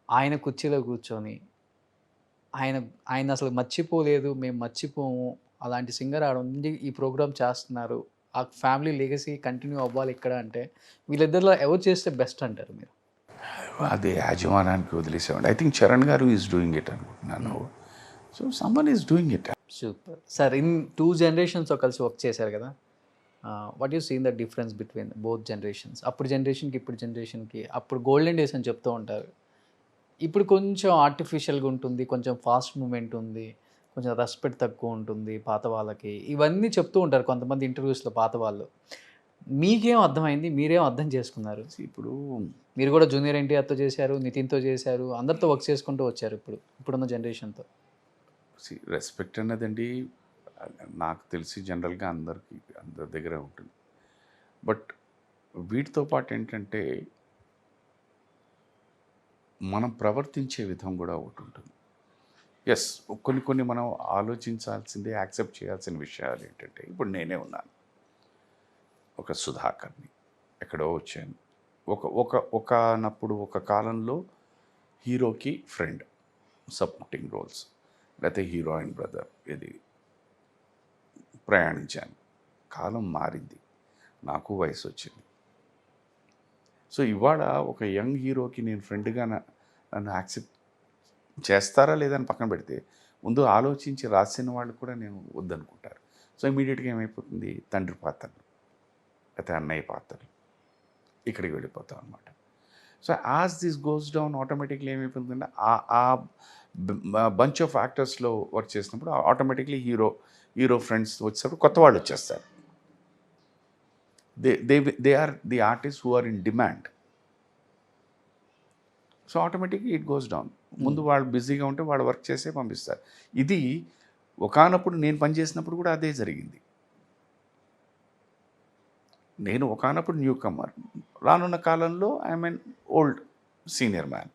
Speaker 2: ఆయన కుర్చీలో కూర్చొని ఆయన అసలు మర్చిపోలేదు, మేము మర్చిపోము, అలాంటి సింగర్ ఆడ ఉంది, ఈ ప్రోగ్రామ్ చేస్తున్నారు, ఆ ఫ్యామిలీ లెగసీ కంటిన్యూ అవ్వాలి ఇక్కడ అంటే వీళ్ళిద్దరిలో ఎవరు చేస్తే బెస్ట్ అంటారు మీరు?
Speaker 3: అది యాజమానానికి వదిలేసేవాడి. ఐ థింక్ చరణ్ గారు ఈజ్ డూయింగ్ ఇట్ అనుకుంటున్నాను. So someone is doing it.
Speaker 2: Super sir. In 2 జనరేషన్స్తో కలిసి వర్క్ చేశారు కదా, what you seen the difference between both generations? అప్పుడు జనరేషన్కి ఇప్పుడు జనరేషన్కి, అప్పుడు గోల్డెన్ డేస్ అని చెప్తూ ఉంటారు, ఇప్పుడు కొంచెం ఆర్టిఫిషియల్గా ఉంటుంది, కొంచెం ఫాస్ట్ మూమెంట్ ఉంది, కొంచెం రెస్పెక్ట్ తక్కువ ఉంటుంది పాత వాళ్ళకి, ఇవన్నీ చెప్తూ ఉంటారు కొంతమంది ఇంటర్వ్యూస్లో పాత వాళ్ళు. మీకేం అర్థమైంది, మీరేం అర్థం చేసుకున్నారు?
Speaker 3: ఇప్పుడు
Speaker 2: మీరు కూడా జూనియర్ ఎన్టీఆర్తో చేశారు, నితిన్తో చేశారు, అందరితో వర్క్ చేసుకుంటూ వచ్చారు ఇప్పుడున్న జనరేషన్తో.
Speaker 3: రెస్పెక్ట్ అన్నదండి నాకు తెలిసి జనరల్గా అందరి దగ్గర ఉంటుంది. బట్ వీటితో పాటు ఏంటంటే మనం ప్రవర్తించే విధం కూడా ఒకటి ఉంటుంది. ఎస్, కొన్ని మనం ఆలోచించాల్సిందే, యాక్సెప్ట్ చేయాల్సిన విషయాలు ఏంటంటే, ఇప్పుడు నేనే ఉన్నాను, ఒక సుధాకర్ని, ఎక్కడో వచ్చాను, ఒకనప్పుడు ఒక కాలంలో హీరోకి ఫ్రెండ్, సపోర్టింగ్ రోల్స్, లేకపోతే హీరోయిన్ బ్రదర్, ఇది ప్రయాణించాను. కాలం మారింది, నాకు వయసు వచ్చింది. సో ఇవాళ ఒక యంగ్ హీరోకి నేను ఫ్రెండ్గా నన్ను యాక్సెప్ట్ చేస్తారా లేదని పక్కన పెడితే, ముందు ఆలోచించి రాసిన వాళ్ళు కూడా నేను వద్దనుకుంటారు. సో ఇమీడియట్గా ఏమైపోతుంది, తండ్రి పాత్రలు లేకపోతే అన్నయ్య పాత్రలు ఇక్కడికి వెళ్ళిపోతాం అనమాట. So as this goes down automatically ఏమైపోతుందంటే ఆ బంచ్ ఆఫ్ యాక్టర్స్లో వర్క్ చేసినప్పుడు ఆటోమేటిక్లీ హీరో ఫ్రెండ్స్ వచ్చేటప్పుడు కొత్త వాళ్ళు వచ్చేస్తారు. they are the artists who are in demand. So automatically it goes down. ముందు వాళ్ళు బిజీగా ఉంటే వాళ్ళు వర్క్ చేసే పంపిస్తారు. ఇది ఒకానప్పుడు నేను పనిచేసినప్పుడు కూడా అదే జరిగింది. నేను ఒకానప్పుడు న్యూ కమర్, రానున్న కాలంలో I'm an old senior man.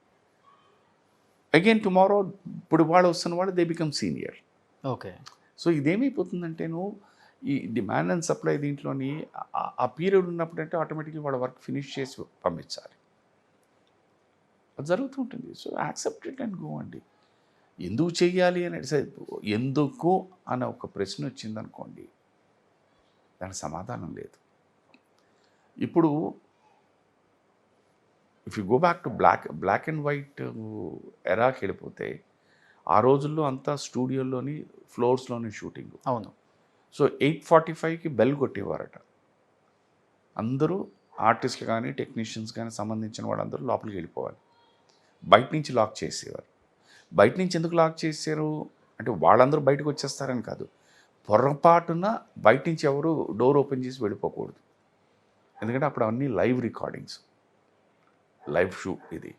Speaker 3: Again tomorrow ఇప్పుడు వాళ్ళు వస్తున్న వాళ్ళు they become senior.
Speaker 2: Okay. So
Speaker 3: ఇదేమైపోతుందంటే ఈ డిమాండ్ అండ్ సప్లై దీంట్లోని ఆ పీరియడ్ ఉన్నప్పుడు అంటే ఆటోమేటిక్లీ వాళ్ళ వర్క్ ఫినిష్ చేసి పంపించాలి, అది జరుగుతుంటుంది. So accept it and go అండి. ఎందుకు చెయ్యాలి అని ఎందుకు అనే ఒక ప్రశ్న వచ్చిందనుకోండి, దానికి సమాధానం లేదు. ఇప్పుడు if you go back to black and white ఎరాకి వెళ్ళిపోతే, ఆ రోజుల్లో అంతా స్టూడియోలోని ఫ్లోర్స్లోని షూటింగ్.
Speaker 2: అవును.
Speaker 3: సో 8:45కి బెల్ కొట్టేవారట. అందరూ ఆర్టిస్టులు కానీ టెక్నీషియన్స్ కానీ సంబంధించిన వాళ్ళందరూ లోపలికి వెళ్ళిపోవాలి. బయట నుంచి లాక్ చేసేవారు. బయట నుంచి ఎందుకు లాక్ చేశారు అంటే వాళ్ళందరూ బయటకు వచ్చేస్తారని కాదు, పొరపాటున బయట నుంచి ఎవరు డోర్ ఓపెన్ చేసి వెళ్ళిపోకూడదు. ఎందుకంటే అప్పుడు అన్నీ లైవ్ రికార్డింగ్స్, లైవ్ షూట్ ఇది.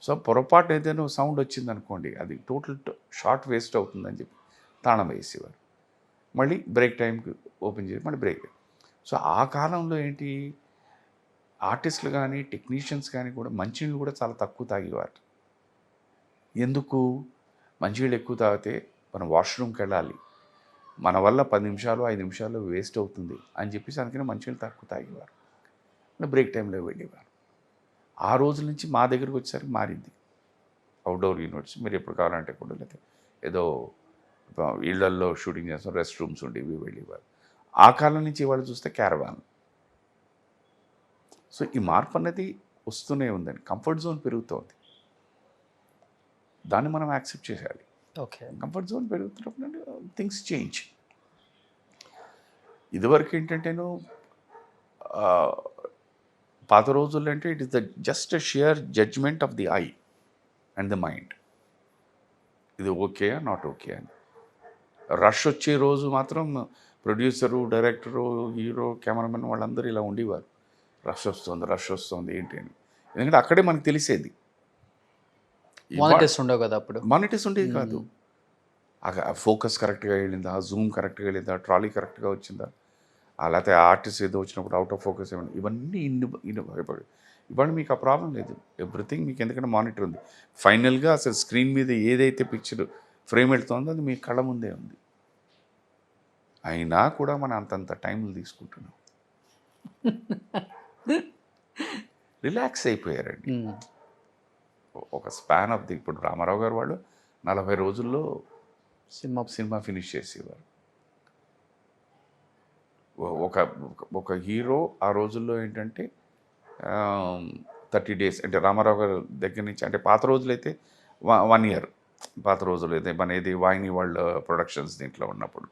Speaker 3: సో పొరపాటు ఏదైనా సౌండ్ వచ్చిందనుకోండి, అది టోటల్ షార్ట్ వేస్ట్ అవుతుందని చెప్పి తాళం వేసేవారు. మళ్ళీ బ్రేక్ టైంకి ఓపెన్ చేసి మళ్ళీ బ్రేక్. సో ఆ కాలంలో ఏంటి, ఆర్టిస్టులు కానీ టెక్నీషియన్స్ కానీ కూడా మంచినీళ్ళు కూడా చాలా తక్కువ తాగేవారు. ఎందుకు? మంచినీళ్ళు ఎక్కువ తాగితే మనం వాష్రూమ్కి వెళ్ళాలి, మన వల్ల 10 నిమిషాలు 5 నిమిషాలు వేస్ట్ అవుతుంది అని చెప్పేసి అందుకని మంచినీళ్ళు తక్కువ తాగేవారు, బ్రేక్ టైంలో వెళ్ళేవారు. ఆ రోజుల నుంచి మా దగ్గరికి వచ్చేసరికి మారింది. అవుట్డోర్ యూనిట్స్ మీరు ఎప్పుడు కావాలంటే కూడా, లేకపోతే ఏదో ఇళ్లల్లో షూటింగ్ చేస్తాం, రెస్ట్ రూమ్స్ ఉండేవి, వెళ్ళేవారు. ఆ కాలం నుంచి ఇవాళ చూస్తే క్యారవాన్. సో ఈ మార్పు అనేది వస్తూనే ఉందండి. కంఫర్ట్ జోన్ పెరుగుతోంది, దాన్ని మనం యాక్సెప్ట్ చేయాలి.
Speaker 2: ఓకే.
Speaker 3: కంఫర్ట్ జోన్ పెరుగుతున్నప్పుడు థింగ్స్ చేంజ్. ఇదివరకు ఏంటంటేను పాత రోజుల్లో అంటే it is the just sheer judgement of the eye and the mind, ఇది ఓకే నాట్ ఓకే అని. రష్ వచ్చే రోజు మాత్రం ప్రొడ్యూసరు, డైరెక్టరు, హీరో, కెమెరామెన్ వాళ్ళందరూ ఇలా ఉండేవారు, రష్ వస్తుంది ఏంటి అని. ఎందుకంటే అక్కడే మనకు తెలిసేది.
Speaker 2: మానిటర్స్ ఉండవు కదా అప్పుడు.
Speaker 3: మానిటర్స్ ఉండేది కాదు. ఫోకస్ కరెక్ట్గా వెళ్ళిందా, జూమ్ కరెక్ట్గా వెళ్ళిందా, ట్రాలీ కరెక్ట్గా వచ్చిందా, లేకపోతే ఆర్టిస్ట్ ఏదో వచ్చినప్పుడు అవుట్ ఆఫ్ ఫోకస్ ఏమైనా, ఇవన్నీ ఇవాళ మీకు ఆ ప్రాబ్లం లేదు. ఎవ్రీథింగ్ మీకు ఎందుకంటే మానిటర్ ఉంది. ఫైనల్గా అసలు స్క్రీన్ మీద ఏదైతే పిక్చర్ ఫ్రేమ్ వెళ్తుందో అది మీ కళ్ళ ముందే ఉంది. అయినా కూడా మనం అంతంత టైంలు తీసుకుంటున్నాం. రిలాక్స్ అయిపోయారండి. ఒక స్పాన్ ఆఫ్ ది, ఇప్పుడు రామారావు గారు వాళ్ళు 40 రోజుల్లో సినిమా ఫినిష్ చేసేవారు. ఒక ఒక హీరో ఆ రోజుల్లో ఏంటంటే 30 డేస్, అంటే రామారావు గారి దగ్గర నుంచి, అంటే పాత రోజులైతే 1 year, పాత రోజులు అయితే మన ఏది వాహిని వాళ్ళ ప్రొడక్షన్స్ దీంట్లో ఉన్నప్పుడు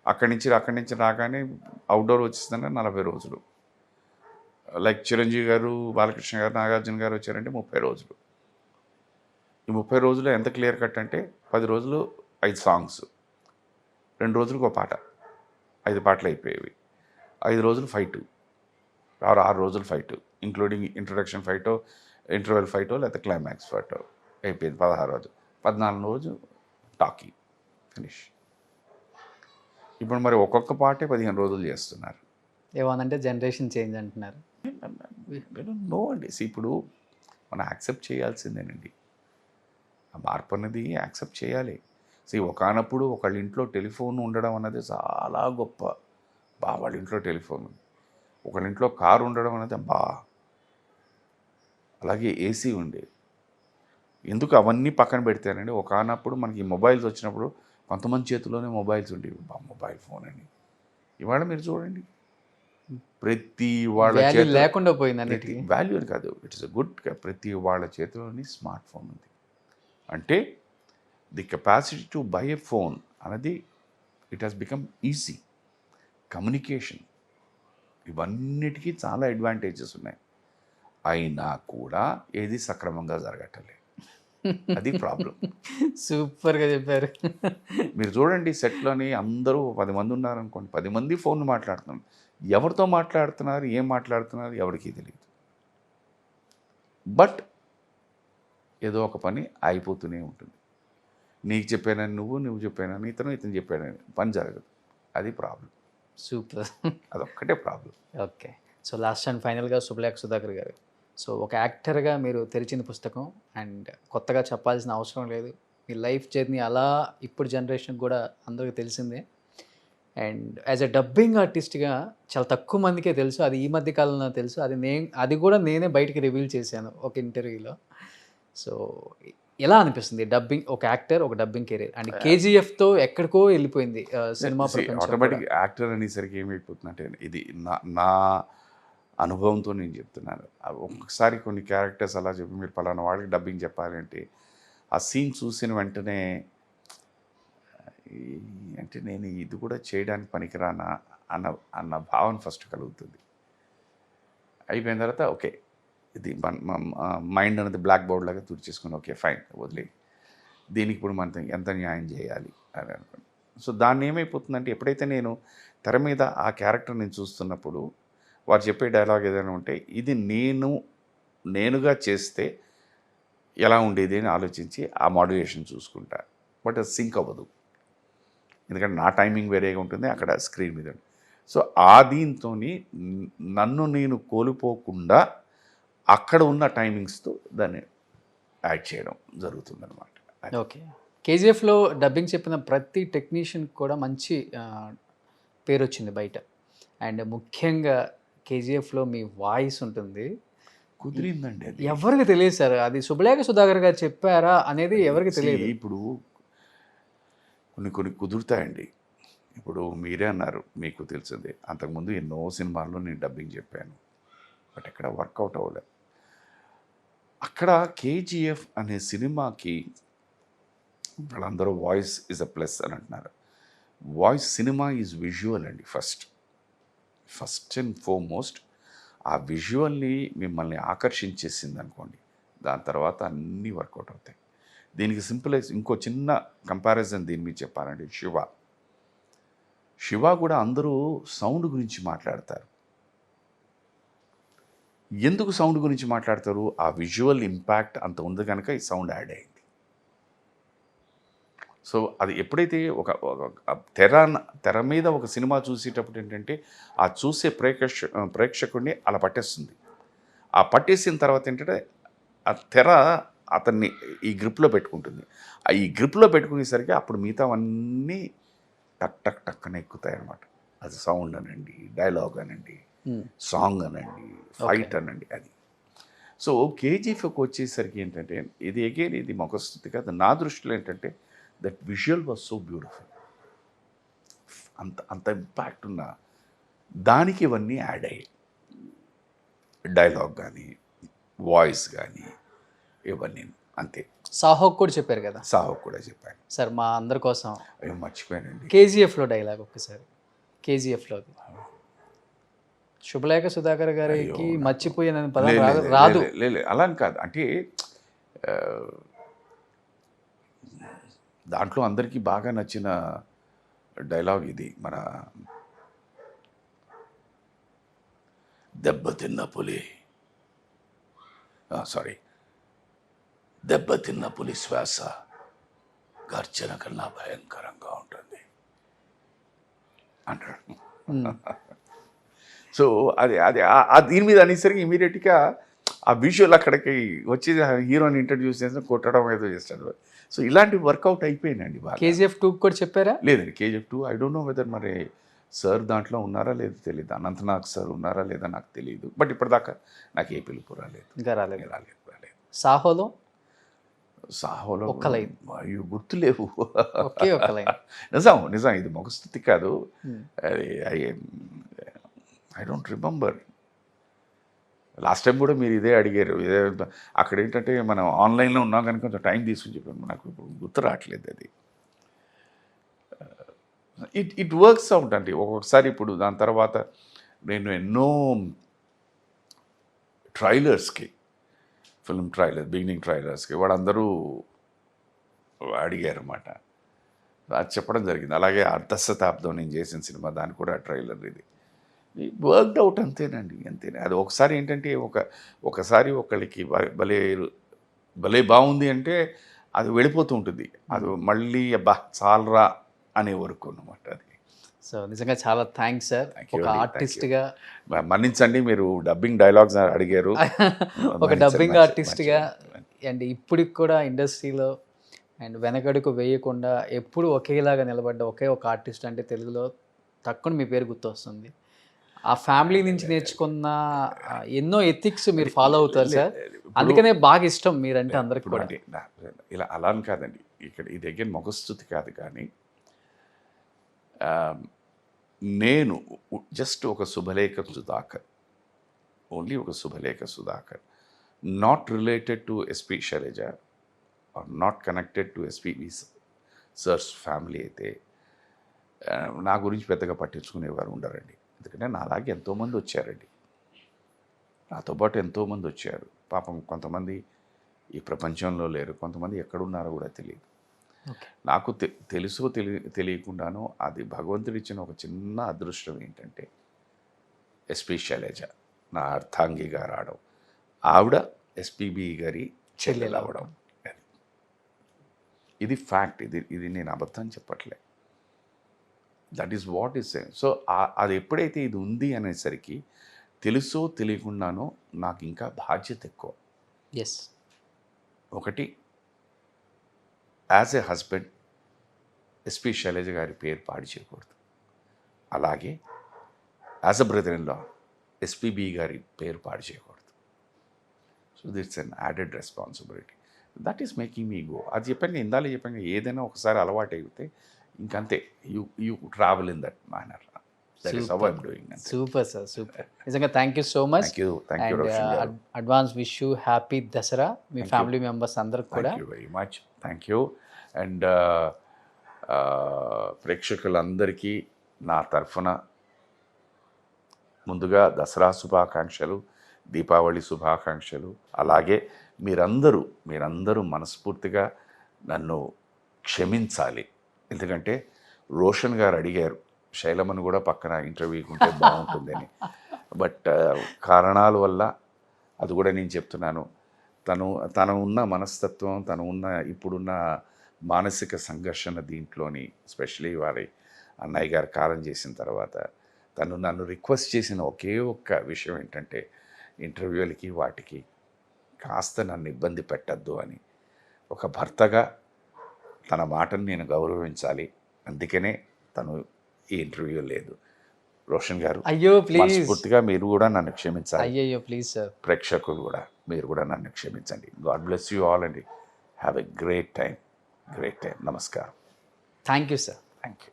Speaker 3: అక్కడి నుంచి రాగానే అవుట్డోర్ వచ్చేసిందంటే 40 రోజులు. లైక్ చిరంజీవి గారు, బాలకృష్ణ గారు, నాగార్జున గారు వచ్చారంటే 30 రోజులు. ఈ 30 రోజులు ఎంత క్లియర్ కట్ అంటే 10 రోజులు 5 సాంగ్స్, 2 రోజులకు ఒక పాట, 5 పాటలు అయిపోయేవి. 5 రోజులు ఫైటు, 6 రోజులు fight, including introduction phyto, interval phyto, లేకపోతే క్లైమాక్స్ ఫైటో అయిపోయింది. 16 రోజు, 14 రోజు టాకీ ఫినిష్. ఇప్పుడు మరి ఒక్కొక్క పాటే 15 రోజులు చేస్తున్నారు.
Speaker 2: ఏమనంటే జనరేషన్ చేంజ్ అంటున్నారు.
Speaker 3: నో అండి, ఇప్పుడు మనం యాక్సెప్ట్ చేయాల్సిందేనండి. ఆ మార్పు అనేది యాక్సెప్ట్ చేయాలి. ఒకానప్పుడు ఒకళ్ళ ఇంట్లో టెలిఫోన్ ఉండడం అన్నది చాలా గొప్ప. వాళ్ళ ఇంట్లో టెలిఫోన్ ఉంది. ఒకళ్ళ ఇంట్లో కారు ఉండడం అనేది అలాగే ఏసీ ఉండేది. ఎందుకు అవన్నీ పక్కన పెడితేనండి, ఒకనప్పుడు మనకి మొబైల్స్ వచ్చినప్పుడు కొంతమంది చేతిలోనే మొబైల్స్ ఉండేవి. మొబైల్ ఫోన్ అని. ఇవాళ మీరు చూడండి, ప్రతి వాళ్ళ చేతిలో
Speaker 2: లేకుండా పోయింది అన్నిటికీ.
Speaker 3: వాల్యూ అని కాదు, ఇట్స్ గుడ్. ప్రతి వాళ్ళ చేతిలోని స్మార్ట్ ఫోన్ ఉంది. అంటే the capacity to buy a phone అనేది it has become easy. Communication, ఇవన్నిటికీ చాలా అడ్వాంటేజెస్ ఉన్నాయి. అయినా కూడా ఏది సక్రమంగా జరగట్లేదు, అది ప్రాబ్లం.
Speaker 2: సూపర్గా చెప్పారు.
Speaker 3: మీరు చూడండి, సెట్లోని అందరూ 10 మంది ఉన్నారనుకోండి, 10 మంది ఫోన్ మాట్లాడుతున్నారు. ఎవరితో మాట్లాడుతున్నారు, ఏం మాట్లాడుతున్నారు ఎవరికీ తెలియదు. బట్ ఏదో ఒక పని అయిపోతూనే ఉంటుంది. నీకు చెప్పానని నువ్వు చెప్పానని ఇతను చెప్పానని పని జరగదు, అది ప్రాబ్లం.
Speaker 2: సూపర్,
Speaker 3: అదొక్కటే problem.
Speaker 2: Okay. So last and ఫైనల్గా శుభలేఖ సుధాకర్ గారు, సో ఒక యాక్టర్గా మీరు తెరిచిన పుస్తకం అండ్ కొత్తగా చెప్పాల్సిన అవసరం లేదు. మీ లైఫ్ జర్నీ అలా ఇప్పుడు జనరేషన్కి కూడా అందరికీ తెలిసిందే. అండ్ యాజ్ ఎ డబ్బింగ్ ఆర్టిస్ట్గా చాలా తక్కువ మందికే తెలుసు, అది ఈ మధ్య కాలంలో తెలుసు. అది కూడా నేనే బయటికి రివీల్ చేశాను ఒక ఇంటర్వ్యూలో. సో ఎలా అనిపిస్తుంది డబ్బింగ్, ఒక యాక్టర్, ఒక డబ్బింగ్ కెరీర్? అండ్ కేజీఎఫ్తో ఎక్కడికో వెళ్ళిపోయింది సినిమా ప్రపంచం.
Speaker 3: ఆటోమేటిక్ యాక్టర్ అనేసరికి ఏమైపోతుందంటే, ఇది నా అనుభవంతో నేను చెప్తున్నాను. ఒక్కొక్కసారి కొన్ని క్యారెక్టర్స్ అలా చెప్పి మీరు పలానా వాళ్ళకి డబ్బింగ్ చెప్పాలంటే ఆ సీన్ చూసిన వెంటనే అంటే నేను ఇది కూడా చేయడానికి పనికిరానా అన్న భావన ఫస్ట్ కలుగుతుంది. అయిపోయిన తర్వాత ఓకే, ఇది మైండ్ అనేది బ్లాక్ బోర్డ్ లాగా తుడిచేసుకుని ఓకే ఫైన్ వదిలే, దీనికి ఇప్పుడు మనం ఎంత న్యాయం చేయాలి అని అనుకోండి. సో దాన్ని ఏమైపోతుందంటే ఎప్పుడైతే నేను తెర మీద ఆ క్యారెక్టర్ నేను చూస్తున్నప్పుడు వారు చెప్పే డైలాగ్ ఏదైనా ఉంటే ఇది నేనుగా చేస్తే ఎలా ఉండేది అని ఆలోచించి ఆ మాడ్యులేషన్ చూసుకుంటా. బట్ అది సింక్ అవ్వదు, ఎందుకంటే నా టైమింగ్ వేరేగా ఉంటుంది, అక్కడ స్క్రీన్ మీద. సో ఆ దీంతో నన్ను నేను కోల్పోకుండా అక్కడ ఉన్న టైమింగ్స్తో దాన్ని యాడ్ చేయడం జరుగుతుందన్నమాట.
Speaker 2: ఓకే. కేజీఎఫ్లో డబ్బింగ్ చెప్పిన ప్రతి టెక్నీషియన్ కూడా మంచి పేరు వచ్చింది బయట. అండ్ ముఖ్యంగా కేజీఎఫ్లో మీ వాయిస్ ఉంటుంది,
Speaker 3: కుదిరిందండి అది.
Speaker 2: ఎవరికి తెలియదు సార్. అది శుభలేఖ సుధాకర్ గారు చెప్పారా అనేది ఎవరికి తెలియదు.
Speaker 3: ఇప్పుడు కొన్ని కుదురుతాయండి. ఇప్పుడు మీరే అన్నారు, మీకు తెలిసిందే, అంతకుముందు ఎన్నో సినిమాల్లో నేను డబ్బింగ్ చెప్పాను, బట్ ఎక్కడ వర్కౌట్ అవ్వలేదు. అక్కడ కేజీఎఫ్ అనే సినిమాకి వాళ్ళందరూ వాయిస్ ఈజ్ అ ప్లస్ అని అంటున్నారు. వాయిస్ సినిమా ఈజ్ విజువల్ అండి. ఫస్ట్ అండ్ ఫార్మోస్ట్ ఆ విజువల్ని మిమ్మల్ని ఆకర్షించేసింది అనుకోండి, దాని తర్వాత అన్నీ వర్కౌట్ అవుతాయి. దీనికి సింపుల్ ఇంకో చిన్న కంపారిజన్ దీని మీద చెప్పాలండి. శివ కూడా అందరూ సౌండ్ గురించి మాట్లాడతారు. ఎందుకు సౌండ్ గురించి మాట్లాడతారు? ఆ విజువల్ ఇంపాక్ట్ అంత ఉంది కనుక ఈ సౌండ్ యాడ్ అయింది. సో అది ఎప్పుడైతే ఒక తెర మీద ఒక సినిమా చూసేటప్పుడు ఏంటంటే ఆ చూసే ప్రేక్షకుడిని అలా పట్టేస్తుంది. ఆ పట్టేసిన తర్వాత ఏంటంటే ఆ తెర అతన్ని ఈ గ్రిప్లో పెట్టుకుంటుంది. ఆ ఈ గ్రిప్లో పెట్టుకునేసరికి అప్పుడు మిగతావన్నీ టక్ టక్ టక్కన ఎక్కుతాయి అన్నమాట. అది సౌండ్ అనండి, డైలాగ్ అనండి, సాంగ్ అనండి, ఫైట్ అనండి. అది సో కేజీఎఫ్కి వచ్చేసరికి ఏంటంటే ఇది మొగస్తుతి కాదు. నా దృష్టిలో ఏంటంటే that visual was so beautiful. అంత ఇంపాక్ట్ ఉన్న దానికి ఇవన్నీ యాడ్ అయ్యాయి. డైలాగ్ కానీ, వాయిస్ కానీ, ఇవన్నీ అంతే.
Speaker 2: సాహోక్ కూడా చెప్పారు కదా.
Speaker 3: సాహోక్ కూడా చెప్పాను
Speaker 2: సార్ మా అందరి కోసం
Speaker 3: అవి మర్చిపోయానండి.
Speaker 2: కేజీఎఫ్లో డైలాగ్ ఒక్కసారి. కేజీఎఫ్లో శుభలేఖ సుధాకర్ గారికి మర్చిపోయిన పదం రాదు.
Speaker 3: లేదు అలా కాదు, అంటే దాంట్లో అందరికీ బాగా నచ్చిన డైలాగ్ ఇది. మన దెబ్బతిన్న పులి శ్వాస గర్జన కన్నా భయంకరంగా ఉంటుంది అంటాడు. సో అది దీని మీద అనేసరికి ఇమీడియట్గా ఆ విజువల్ అక్కడికి వచ్చి హీరోని ఇంట్రడ్యూస్ చేసిన కొట్టడం ఏదో చేస్తాడు. సో ఇలాంటివి వర్కౌట్ అయిపోయినండి బాగా.
Speaker 2: కేజీఎఫ్ 2 కూడా చెప్పారా?
Speaker 3: లేదండి, KGF 2 I don't know whether మరి సార్ దాంట్లో ఉన్నారా లేదో తెలియదు, అనంతనాగ్ సార్ ఉన్నారా లేదా నాకు తెలియదు. బట్ ఇప్పటిదాకా నాకు ఏ పిలుపు రాలేదు.
Speaker 2: ఇంకా రాలేదు. సాహోలో ఒక్క లైన్
Speaker 3: అయ్యో గుర్తులేవు.
Speaker 2: ఒకే ఒక లైన్.
Speaker 3: నిజం ఇది మొగస్తుతి కాదు. I don't remember. Last time కూడా మీరు ఇదే అడిగారు. అక్కడ ఏంటంటే మనం ఆన్లైన్లో ఉన్నాం కానీ కొంచెం టైం తీసుకుని చెప్పాను, నాకు ఇప్పుడు గుర్తు రావట్లేదు అది. ఇట్ వర్క్స్ అవుట్ అండి ఒక్కొక్కసారి. ఇప్పుడు దాని తర్వాత నేను ఎన్నో ట్రైలర్స్కి, ఫిల్మ్ బిగినింగ్ ట్రైలర్స్కి వాళ్ళందరూ అడిగారు అన్నమాట. అది చెప్పడం జరిగింది. అలాగే అర్ధశతాబ్దం నేను చేసిన సినిమా, దానికి కూడా ట్రైలర్ ఇది వర్క్డ్ అవుట్ అంతేనండి, అంతేనే. అది ఒకసారి ఏంటంటే ఒకసారి ఒకళ్ళకి భలే బాగుంది అంటే అది వెళ్ళిపోతూ ఉంటుంది. అది మళ్ళీ అబ్బా చాలరా అనే వరకు అన్నమాట అది.
Speaker 2: సో నిజంగా చాలా థ్యాంక్స్ సార్. ఒక ఆర్టిస్ట్గా
Speaker 3: మన్నించండి, మీరు డబ్బింగ్ డైలాగ్స్ అడిగారు.
Speaker 2: ఒక డబ్బింగ్ ఆర్టిస్ట్గా అండ్ ఇప్పటికి కూడా ఇండస్ట్రీలో అండ్ వెనకడుకు వేయకుండా ఎప్పుడు ఒకేలాగా నిలబడ్డ ఒకే ఒక ఆర్టిస్ట్ అంటే తెలుగులో తక్కువ మీ పేరు గుర్తొస్తుంది. ఆ ఫ్యామిలీ నుంచి నేర్చుకున్న ఎన్నో ఎథిక్స్ మీరు ఫాలో అవుతారు సార్, అందుకనే బాగా ఇష్టం మీరంటే అందరికి కూడా.
Speaker 3: ఇలా అలా అని కాదండి, ఇక్కడ ఇది దగ్గర మొగస్తుతి కాదు, కానీ నేను జస్ట్ ఒక శుభలేఖ సుధాకర్, ఓన్లీ ఒక Subhalekha Sudhakar, not related to SP Shailaja or not connected to SP sir's family అయితే నా గురించి పెద్దగా పట్టించుకునేవారు ఉండరండి. ఎందుకంటే నాలాగే ఎంతోమంది వచ్చారండి, నాతో పాటు ఎంతోమంది వచ్చారు. పాపం కొంతమంది ఈ ప్రపంచంలో లేరు, కొంతమంది ఎక్కడున్నారో కూడా తెలియదు.
Speaker 2: ఓకే.
Speaker 3: నాకు తెలుసో తెలియకుండానో అది భగవంతుడిచ్చిన ఒక చిన్న అదృష్టం ఏంటంటే ఎస్పి శైలజ నా అర్థాంగిగా రావడం, ఆవిడ ఎస్పిబి గారి చెల్లెలు అవ్వడం. ఇది ఫ్యాక్ట్. ఇది నేను అబద్ధం చెప్పట్లే. That is what is so అది ఎప్పుడైతే ఇది ఉంది అనేసరికి తెలుసో తెలియకుండానో నాకు ఇంకా బాధ్యత ఎక్కువ.
Speaker 2: ఎస్.
Speaker 3: ఒకటి, as a husband SP Shailaja గారి పేరు పాడు చేయకూడదు. అలాగే as a brother in law SPB గారి పేరు పాడు చేయకూడదు. So that's an added responsibility. That is making me go. అది చెప్పాను, ఇందాలే చెప్పాను, ఏదైనా ఒకసారి అలవాటు అయిపోతే ఇంకంతే. You travel in that manner. That is how I'm doing.
Speaker 2: Super sir, super. నిజంగా thank you so much.
Speaker 3: Thank you Roshan గారు.
Speaker 2: Advance wish you happy Dasara me family members అందరికి కూడా.
Speaker 3: Thank you very much. Thank you. And ప్రేక్షకులందరికీ నా తరఫున ముందుగా దసరా శుభాకాంక్షలు, దీపావళి శుభాకాంక్షలు. అలాగే మీరందరూ మనస్ఫూర్తిగా నన్ను క్షమించాలి. ఎందుకంటే రోషన్ గారు అడిగారు శైలమను కూడా పక్కన ఇంటర్వ్యూకి ఉంటే బాగుంటుందని. బట్ కారణాల వల్ల అది కూడా నేను చెప్తున్నాను. తను ఉన్న మనస్తత్వం, ఇప్పుడున్న మానసిక సంఘర్షణ దీంట్లోని, ఎస్పెషలీ వారి అన్నయ్య గారు కాలం చేసిన తర్వాత నన్ను రిక్వెస్ట్ చేసిన ఒకే ఒక్క విషయం ఏంటంటే ఇంటర్వ్యూలకి వాటికి కాస్త నన్ను ఇబ్బంది పెట్టద్దు అని. ఒక భర్తగా తన మాటను నేను గౌరవించాలి. అందుకనే తను ఈ ఇంటర్వ్యూ లేదు. రోషన్ గారు,
Speaker 2: అయ్యో ప్లీజ్,
Speaker 3: మనస్ఫూర్తిగా మీరు కూడా నన్ను క్షమించాలి.
Speaker 2: అయ్యో ప్లీజ్ సార్.
Speaker 3: ప్రేక్షకులు కూడా మీరు కూడా నన్ను క్షమించండి. గాడ్ బ్లెస్ యూ ఆల్ అండి. Have a great time. నమస్కారం.
Speaker 2: Thank you sir.
Speaker 3: Thank you.